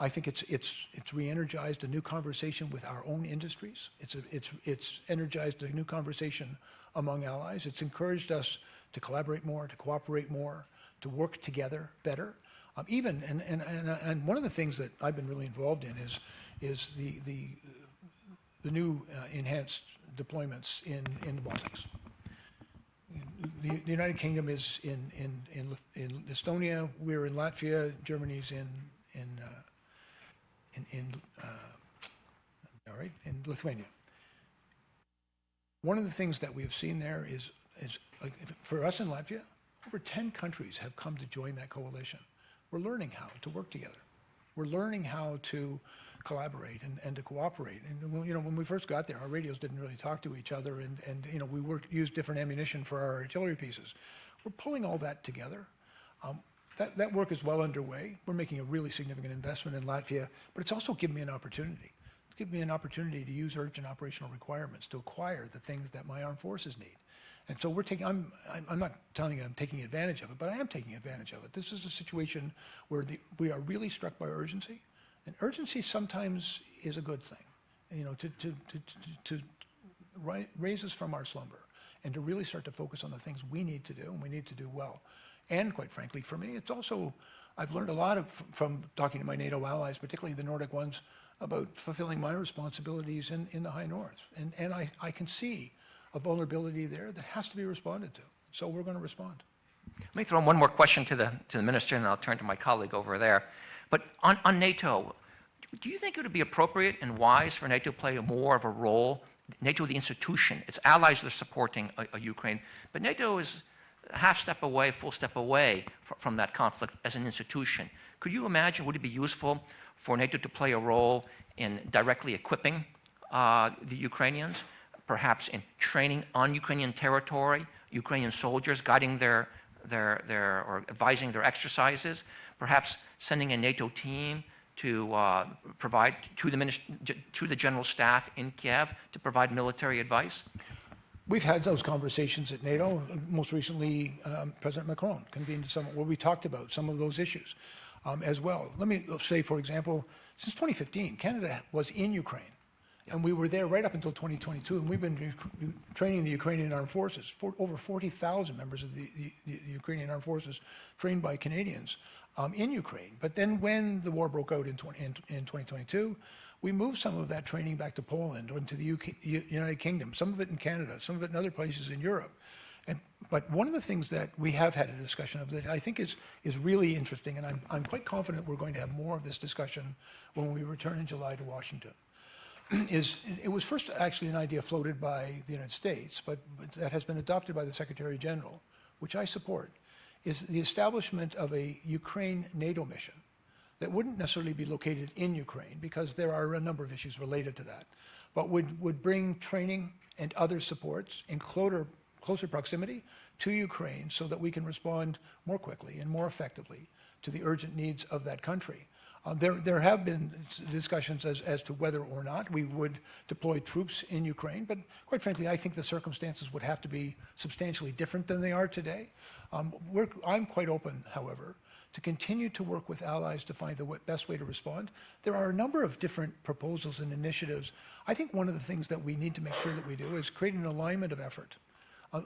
Speaker 2: I think it's re-energized a new conversation with our own industries. It's energized a new conversation among allies. It's encouraged us to collaborate more, to cooperate more, to work together better. And one of the things that I've been really involved in is the new enhanced deployments in the Baltics. The United Kingdom is in Estonia. We're in Latvia. Germany's in Lithuania. One of the things that we have seen there is like, for us in Latvia, over 10 countries have come to join that coalition. We're learning how to work together. We're learning how to collaborate and to cooperate. And you know, when we first got there, our radios didn't really talk to each other, and you know, we used different ammunition for our artillery pieces. We're pulling all that together. That work is well underway. We're making a really significant investment in Latvia, but it's also given me an opportunity. It's given me an opportunity to use urgent operational requirements to acquire the things that my armed forces need. And so I'm not telling you I'm taking advantage of it, but I am taking advantage of it. This is a situation where we are really struck by urgency, and urgency sometimes is a good thing, you know, to raise us from our slumber and to really start to focus on the things we need to do and we need to do well. And quite frankly, for me, it's also, I've learned a lot from talking to my NATO allies, particularly the Nordic ones, about fulfilling my responsibilities in the High North. And I can see a vulnerability there that has to be responded to. So we're going to respond.
Speaker 3: Let me throw in one more question to the minister, and I'll turn to my colleague over there. But on NATO, do you think it would be appropriate and wise for NATO to play more of a role? NATO, the institution, its allies are supporting Ukraine, but NATO is half step away, full step away from that conflict as an institution. Could you imagine, would it be useful for NATO to play a role in directly equipping the Ukrainians, perhaps in training on Ukrainian territory, Ukrainian soldiers, guiding or advising their exercises, perhaps sending a NATO team to provide to the general staff in Kiev to provide military advice?
Speaker 2: We've had those conversations at NATO. Most recently, President Macron convened a summit where we talked about some of those issues as well. Let me say, for example, since 2015, Canada was in Ukraine. And we were there right up until 2022, and we've been training the Ukrainian Armed Forces. Over 40,000 members of the Ukrainian Armed Forces trained by Canadians in Ukraine. But then when the war broke out in 2022, we moved some of that training back to Poland or into the United Kingdom, some of it in Canada, some of it in other places in Europe. But one of the things that we have had a discussion of that I think is really interesting, and I'm quite confident we're going to have more of this discussion when we return in July to Washington, it was first actually an idea floated by the United States, but that has been adopted by the Secretary General, which I support, is the establishment of a Ukraine NATO mission that wouldn't necessarily be located in Ukraine, because there are a number of issues related to that, but would bring training and other supports in closer proximity to Ukraine so that we can respond more quickly and more effectively to the urgent needs of that country. There have been discussions as to whether or not we would deploy troops in Ukraine, but quite frankly, I think the circumstances would have to be substantially different than they are today. I'm quite open, however, to continue to work with allies to find the best way to respond. There are a number of different proposals and initiatives. I think one of the things that we need to make sure that we do is create an alignment of effort.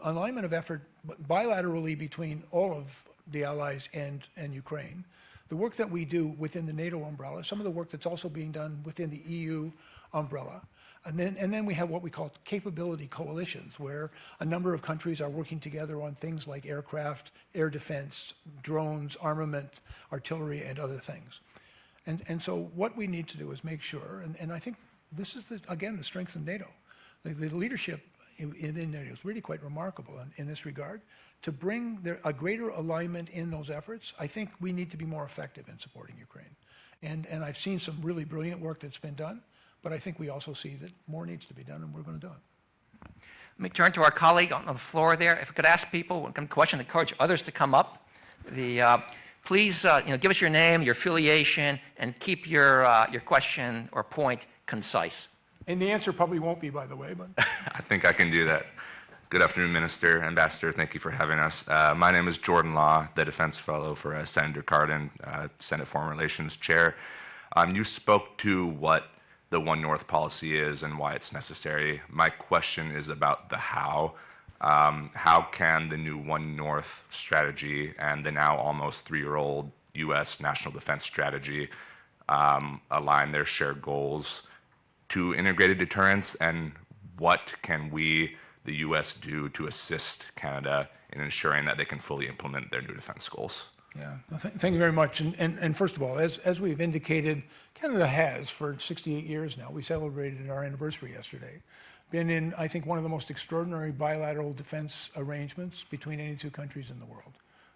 Speaker 2: Alignment of effort bilaterally between all of the allies and Ukraine. The work that we do within the NATO umbrella, some of the work that's also being done within the EU umbrella. And then we have what we call capability coalitions, where a number of countries are working together on things like aircraft, air defense, drones, armament, artillery, and other things. And so what we need to do is make sure, and I think this is, again, the strength of NATO. The leadership in NATO is really quite remarkable in this regard. To bring a greater alignment in those efforts, I think we need to be more effective in supporting Ukraine. And I've seen some really brilliant work that's been done. But I think we also see that more needs to be done, and we're going to do it.
Speaker 3: Let me turn to our colleague on the floor there. If I could ask people, one question, encourage others to come up. Please give us your name, your affiliation, and keep your question or point concise.
Speaker 2: And the answer probably won't be, by the way. But
Speaker 4: I think I can do that. Good afternoon, Minister, Ambassador. Thank you for having us. My name is Jordan Law, the Defense Fellow for Senator Cardin, Senate Foreign Relations Chair. You spoke to what the One North policy is and why it's necessary. My question is about the how. How can the new One North strategy and the now almost 3-year-old U.S. National Defense Strategy align their shared goals to integrated deterrence, and what can we, the U.S., do to assist Canada in ensuring that they can fully implement their new defense goals?
Speaker 2: yeah, thank you very much. And first of all, as we've indicated, Canada has, for 68 years now, we celebrated our anniversary yesterday, been in, I think, one of the most extraordinary bilateral defense arrangements between any two countries in the world,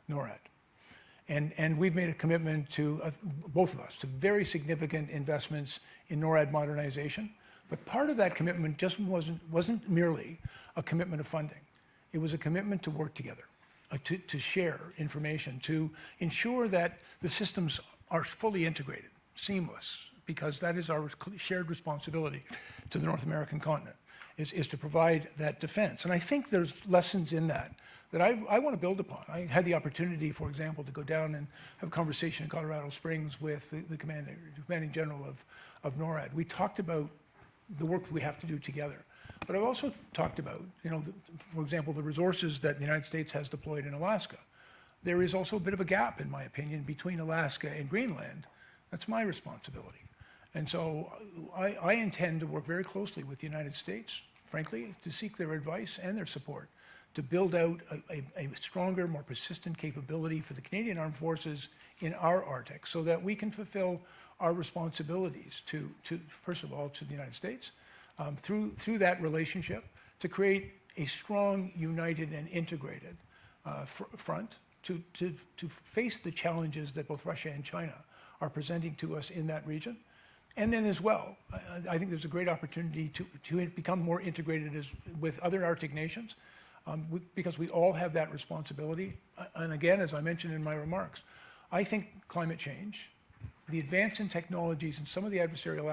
Speaker 2: NORAD. And we've made a commitment to, both of us, to very significant investments in NORAD modernization. But part of that commitment just wasn't merely a commitment of funding. It was a commitment to work together, to share information, to ensure that the systems are fully integrated, seamless, because that is our shared responsibility to the North American continent, is to provide that defense. And I think there's lessons in that I want to build upon. I had the opportunity, for example, to go down and have a conversation in Colorado Springs with the commanding general of NORAD. We talked about the work we have to do together. But I've also talked about, for example, the resources that the United States has deployed in Alaska. There is also a bit of a gap, in my opinion, between Alaska and Greenland. That's my responsibility. And so I intend to work very closely with the United States, frankly, to seek their advice and their support to build out a stronger, more persistent capability for the Canadian Armed Forces in our Arctic, so that we can fulfill our responsibilities to first of all, to the United States, through that relationship, to create a strong, united, and integrated front to face the challenges that both Russia and China are presenting to us in that region. And then as well, I think there's a great opportunity to become more integrated with other Arctic nations, because we all have that responsibility. And again, as I mentioned in my remarks, I think climate change, the advance in technologies, and some of the adversarial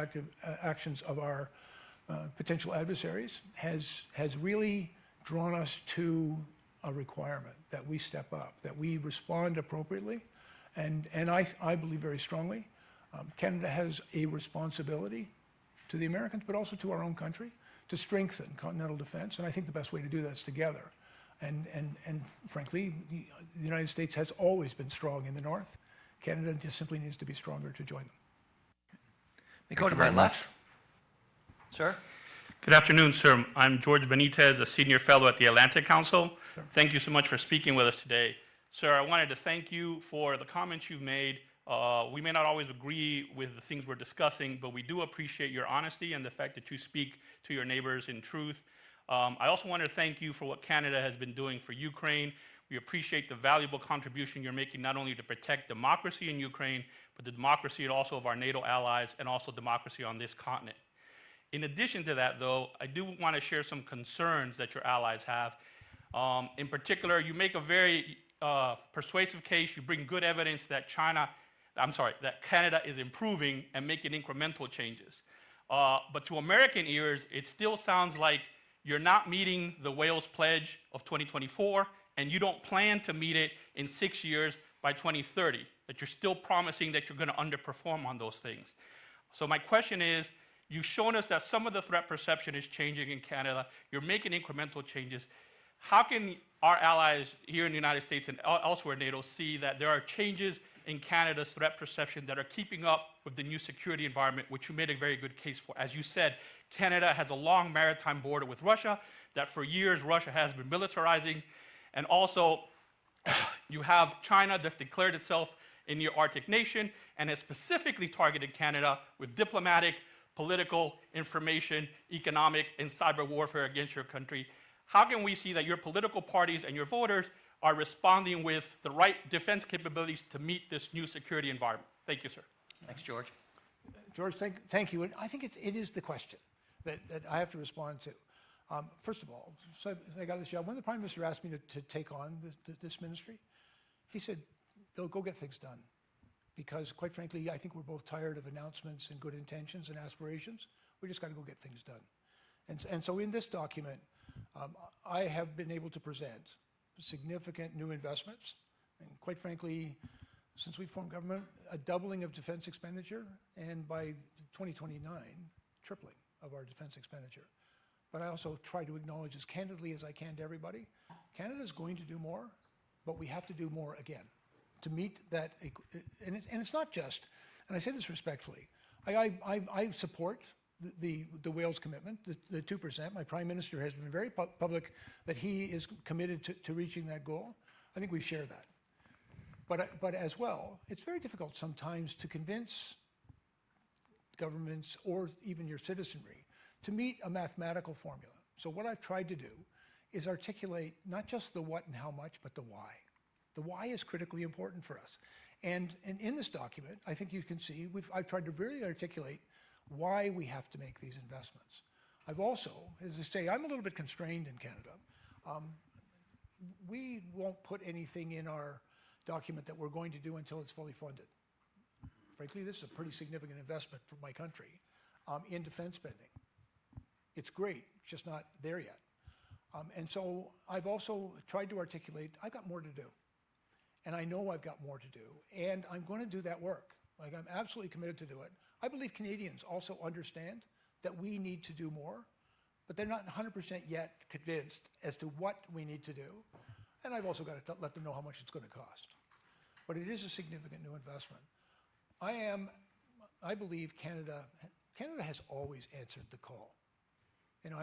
Speaker 2: actions of our potential adversaries has really drawn us to a requirement that we step up, that we respond appropriately. And I believe very strongly Canada has a responsibility to the Americans, but also to our own country, to strengthen continental defense. And I think the best way to do that is together. And frankly, the United States has always been strong in the North. Canada just simply needs to be stronger to join them.
Speaker 3: We go to my left. Sir?
Speaker 5: Good afternoon, sir. I'm George Benitez, a senior fellow at the Atlantic Council.
Speaker 2: Sure.
Speaker 5: Thank you so much for speaking with us today. Sir, I wanted to thank you for the comments you've made. We may not always agree with the things we're discussing, but we do appreciate your honesty and the fact that you speak to your neighbors in truth. I also want to thank you for what Canada has been doing for Ukraine. We appreciate the valuable contribution you're making, not only to protect democracy in Ukraine, but the democracy also of our NATO allies, and also democracy on this continent. In addition to that, though, I do want to share some concerns that your allies have. In particular, you make a very persuasive case. You bring good evidence that China that Canada is improving and making incremental changes. But to American ears, it still sounds like you're not meeting the Wales Pledge of 2024, and you don't plan to meet it in 6 years by 2030, that you're still promising that you're going to underperform on those things. So my question is, you've shown us that some of the threat perception is changing in Canada. You're making incremental changes. How can our allies here in the United States and elsewhere in NATO see that there are changes in Canada's threat perception that are keeping up with the new security environment, which you made a very good case for? As you said, Canada has a long maritime border with Russia, that for years Russia has been militarizing. And also, you have China that's declared itself a near-Arctic nation and has specifically targeted Canada with diplomatic, political, information, economic, and cyber warfare against your country. How can we see that your political parties and your voters are responding with the right defense capabilities to meet this new security environment? Thank you, sir.
Speaker 3: Thanks, George.
Speaker 2: George, thank you. And I think it is the question that I have to respond to. First of all, so I got this job. When the Prime Minister asked me to take on this ministry, he said, Bill, go get things done. Because quite frankly, I think we're both tired of announcements and good intentions and aspirations. We just got to go get things done. And so in this document, I have been able to present significant new investments. And quite frankly, since we formed government, a doubling of defense expenditure, and by 2029, tripling of our defense expenditure. But I also try to acknowledge as candidly as I can to everybody, Canada is going to do more, but we have to do more again to meet that. And it's not just, and I say this respectfully, I support the Wales commitment, the 2%. My Prime Minister has been very public that he is committed to reaching that goal. I think we share that. But as well, it's very difficult sometimes to convince governments or even your citizenry to meet a mathematical formula. So what I've tried to do is articulate not just the what and how much, but the why. The why is critically important for us. And in this document, I think you can see, I've tried to really articulate why we have to make these investments. I've also, as I say, I'm a little bit constrained in Canada. We won't put anything in our document that we're going to do until it's fully funded. Frankly, this is a pretty significant investment for my country in defense spending. It's great, it's just not there yet. And so I've also tried to articulate, I've got more to do. And I know I've got more to do, and I'm going to do that work. Like, I'm absolutely committed to do it. I believe Canadians also understand that we need to do more, but they're not 100% yet convinced as to what we need to do. And I've also got to let them know how much it's going to cost. But it is a significant new investment. I believe Canada has always answered the call. You know,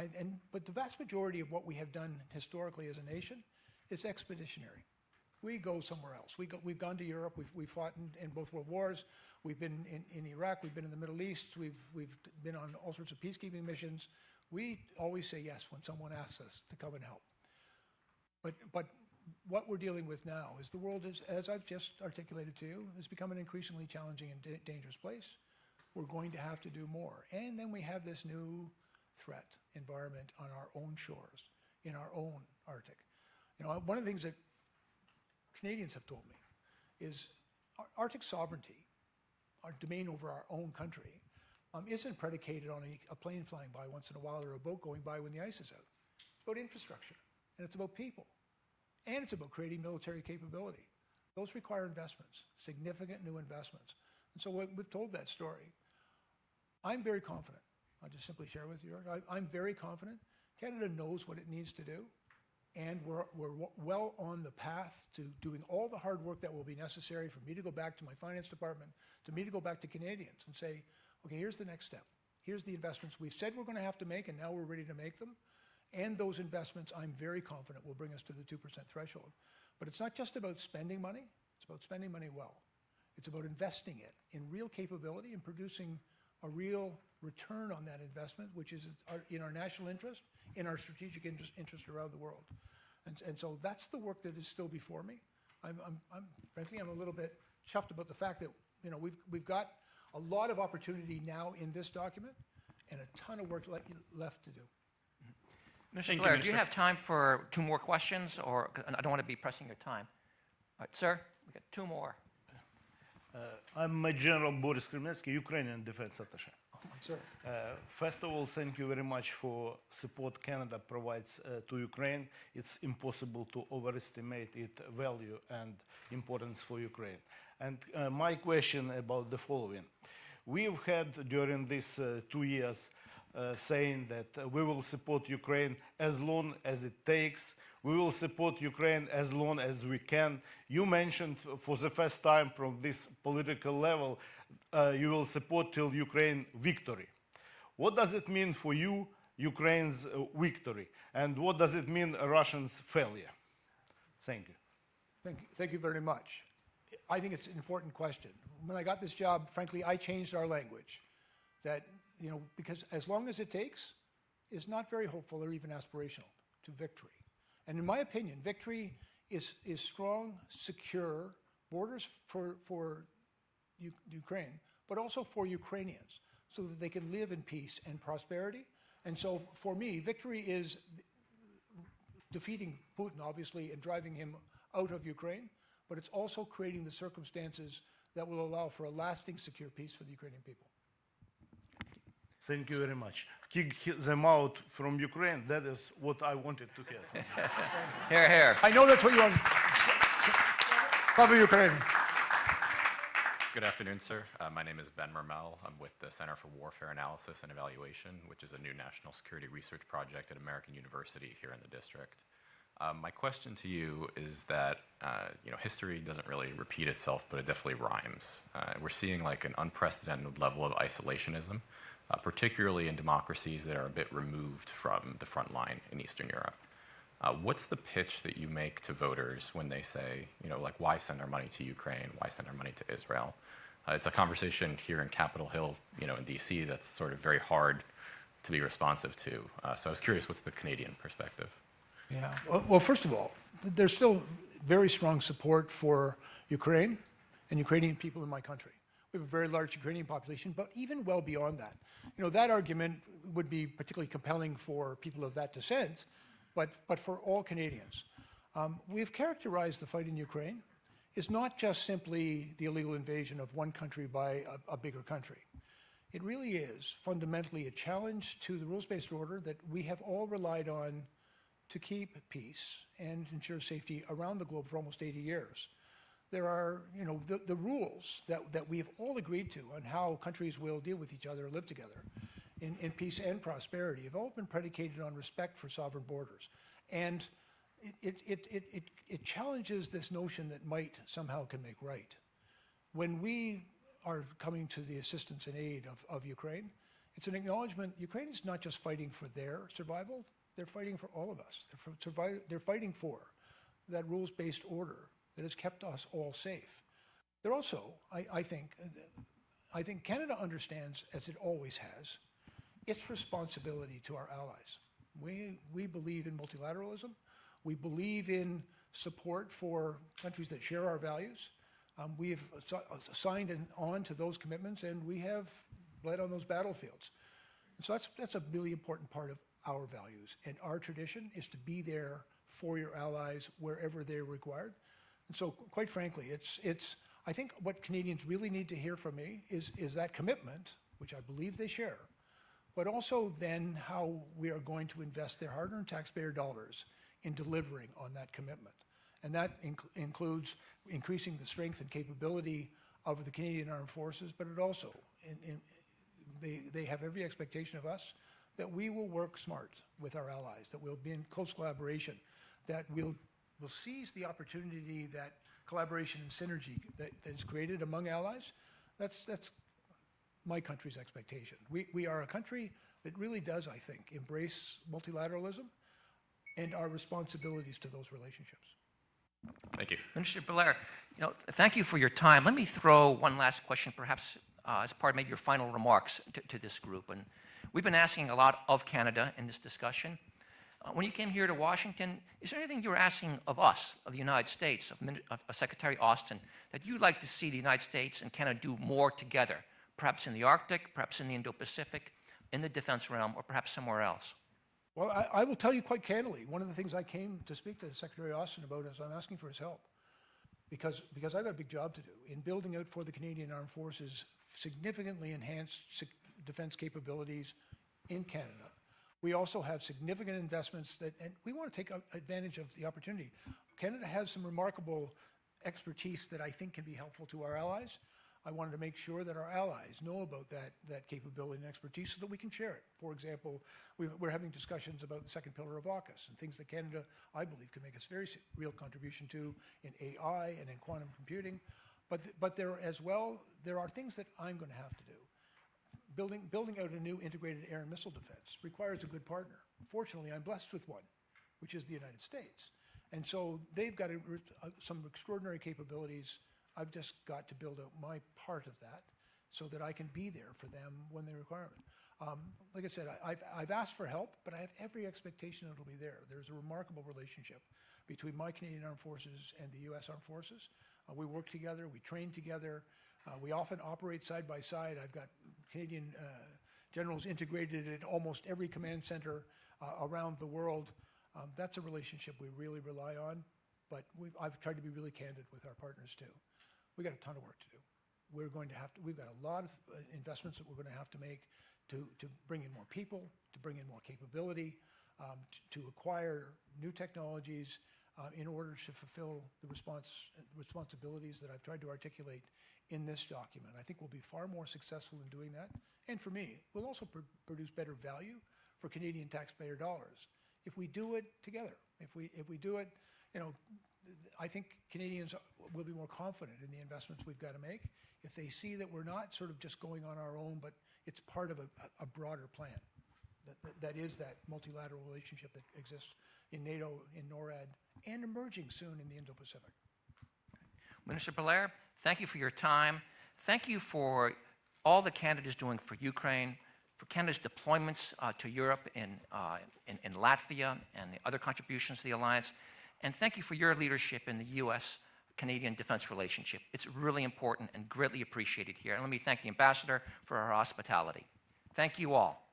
Speaker 2: but the vast majority of what we have done historically as a nation is expeditionary. We go somewhere else. We've gone to Europe. We've fought in both world wars. We've been in Iraq. We've been in the Middle East. We've been on all sorts of peacekeeping missions. We always say yes when someone asks us to come and help. But what we're dealing with now is the world is, as I've just articulated to you, has become an increasingly challenging and dangerous place. We're going to have to do more. And then we have this new threat environment on our own shores, in our own Arctic. You know, one of the things that Canadians have told me is Arctic sovereignty, our domain over our own country, isn't predicated on a plane flying by once in a while or a boat going by when the ice is out. It's about infrastructure, and it's about people, and it's about creating military capability. Those require investments, significant new investments. And so we've told that story. I'm very confident. I'll just simply share with you. I'm very confident Canada knows what it needs to do, and we're well on the path to doing all the hard work that will be necessary for me to go back to my finance department, to me to go back to Canadians and say, okay, here's the next step. Here's the investments we've said we're going to have to make, and now we're ready to make them. And those investments, I'm very confident, will bring us to the 2% threshold. But it's not just about spending money. It's about spending money well. It's about investing it in real capability and producing a real return on that investment, which is in our national interest, in our strategic interest around the world. And so that's the work that is still before me. Frankly, I'm a little bit chuffed about the fact that, you know, we've got a lot of opportunity now in this document and a ton of work left to do.
Speaker 3: Mr. Blair, do you have time for 2 more questions? Or I don't want to be pressing your time. All right, sir, we got 2 more.
Speaker 6: I'm General Boris Kremetsky, Ukrainian Defense Attaché.
Speaker 2: Sir.
Speaker 6: First of all, thank you very much for support Canada provides to Ukraine. It's impossible to overestimate its value and importance for Ukraine. And my question about the following. We've had during these 2 years saying that we will support Ukraine as long as it takes. We will support Ukraine as long as we can. You mentioned for the first time from this political level, you will support till Ukraine victory. What does it mean for you, Ukraine's victory? And what does it mean, Russians' failure? Thank you.
Speaker 2: Thank you very much. I think it's an important question. When I got this job, frankly, I changed our language. That, because as long as it takes is not very hopeful or even aspirational to victory. And in my opinion, victory is strong, secure borders for Ukraine, but also for Ukrainians, so that they can live in peace and prosperity. And so for me, victory is defeating Putin, obviously, and driving him out of Ukraine, but it's also creating the circumstances that will allow for a lasting, secure peace for the Ukrainian people.
Speaker 6: Thank you very much. Kick them out from Ukraine, that is what I wanted to hear.
Speaker 3: Here, here.
Speaker 2: I know that's what you want. Cover Ukraine.
Speaker 7: Good afternoon, sir. My name is Ben Mermel. I'm with the Center for Warfare Analysis and Evaluation, which is a new national security research project at American University here in the district. My question to you is that history doesn't really repeat itself, but it definitely rhymes. We're seeing like an unprecedented level of isolationism, particularly in democracies that are a bit removed from the front line in Eastern Europe. What's the pitch that you make to voters when they say, why send our money to Ukraine? Why send our money to Israel? It's a conversation here in Capitol Hill, in DC, that's sort of very hard to be responsive to. So I was curious, what's the Canadian perspective?
Speaker 2: Yeah. Well, first of all, there's still very strong support for Ukraine and Ukrainian people in my country. We have a very large Ukrainian population, but even well beyond that. That argument would be particularly compelling for people of that descent, but for all Canadians. We've characterized the fight in Ukraine as not just simply the illegal invasion of one country by a bigger country. It really is fundamentally a challenge to the rules-based order that we have all relied on to keep peace and ensure safety around the globe for almost 80 years. There are, the rules that we have all agreed to on how countries will deal with each other and live together in peace and prosperity have all been predicated on respect for sovereign borders. And it challenges this notion that might somehow can make right. When we are coming to the assistance and aid of Ukraine, it's an acknowledgement Ukraine is not just fighting for their survival, they're fighting for all of us. They're fighting for that rules-based order that has kept us all safe. They're also, I think Canada understands, as it always has, its responsibility to our allies. We believe in multilateralism. We believe in support for countries that share our values. We have signed on to those commitments, and we have bled on those battlefields. And so that's a really important part of our values. And our tradition is to be there for your allies wherever they're required. And so, quite frankly, I think what Canadians really need to hear from me is that commitment, which I believe they share, but also then how we are going to invest their hard-earned taxpayer dollars in delivering on that commitment. And that includes increasing the strength and capability of the Canadian Armed Forces, but it also, they have every expectation of us that we will work smart with our allies, that we'll be in close collaboration, that we'll seize the opportunity that collaboration and synergy that is created among allies. That's my country's expectation. We are a country that really does, I think, embrace multilateralism and our responsibilities to those relationships.
Speaker 7: Thank you.
Speaker 3: Minister Blair, thank you for your time. Let me throw one last question, perhaps as part of maybe your final remarks to this group. And we've been asking a lot of Canada in this discussion. When you came here to Washington, is there anything you were asking of us, of the United States, of Secretary Austin, that you'd like to see the United States and Canada do more together, perhaps in the Arctic, perhaps in the Indo-Pacific, in the defense realm, or perhaps somewhere else?
Speaker 2: Well, I will tell you quite candidly, one of the things I came to speak to Secretary Austin about is I'm asking for his help. because I've got a big job to do in building out for the Canadian Armed Forces significantly enhanced defense capabilities in Canada. We also have significant investments and we want to take advantage of the opportunity. Canada has some remarkable expertise that I think can be helpful to our allies. I wanted to make sure that our allies know about that capability and expertise so that we can share it. For example, we're having discussions about the second pillar of AUKUS and things that Canada, I believe, can make a very real contribution to in AI and in quantum computing. But there as well, there are things that I'm going to have to do. Building out a new integrated air and missile defense requires a good partner. Fortunately, I'm blessed with one, which is the United States. And so they've got some extraordinary capabilities. I've just got to build out my part of that so that I can be there for them when they require it. Like I said, I've asked for help, but I have every expectation it'll be there. There's a remarkable relationship between my Canadian Armed Forces and the U.S. Armed Forces. We work together, we train together, we often operate side by side. I've got Canadian generals integrated in almost every command center around the world. That's a relationship we really rely on, but I've tried to be really candid with our partners too. We've got a ton of work to do. We've got a lot of investments that we're going to have to make to bring in more people, to bring in more capability, to acquire new technologies in order to fulfill the responsibilities that I've tried to articulate in this document. I think we'll be far more successful in doing that. And for me, we'll also produce better value for Canadian taxpayer dollars if we do it together. If we do it, I think Canadians will be more confident in the investments we've got to make if they see that we're not sort of just going on our own, but it's part of a broader plan. That is that multilateral relationship that exists in NATO, in NORAD, and emerging soon in the Indo-Pacific.
Speaker 3: Minister Blair, thank you for your time. Thank you for all that Canada is doing for Ukraine, for Canada's deployments to Europe in Latvia and the other contributions to the alliance. And thank you for your leadership in the U.S.-Canadian defense relationship. It's really important and greatly appreciated here. And let me thank the ambassador for her hospitality. Thank you all.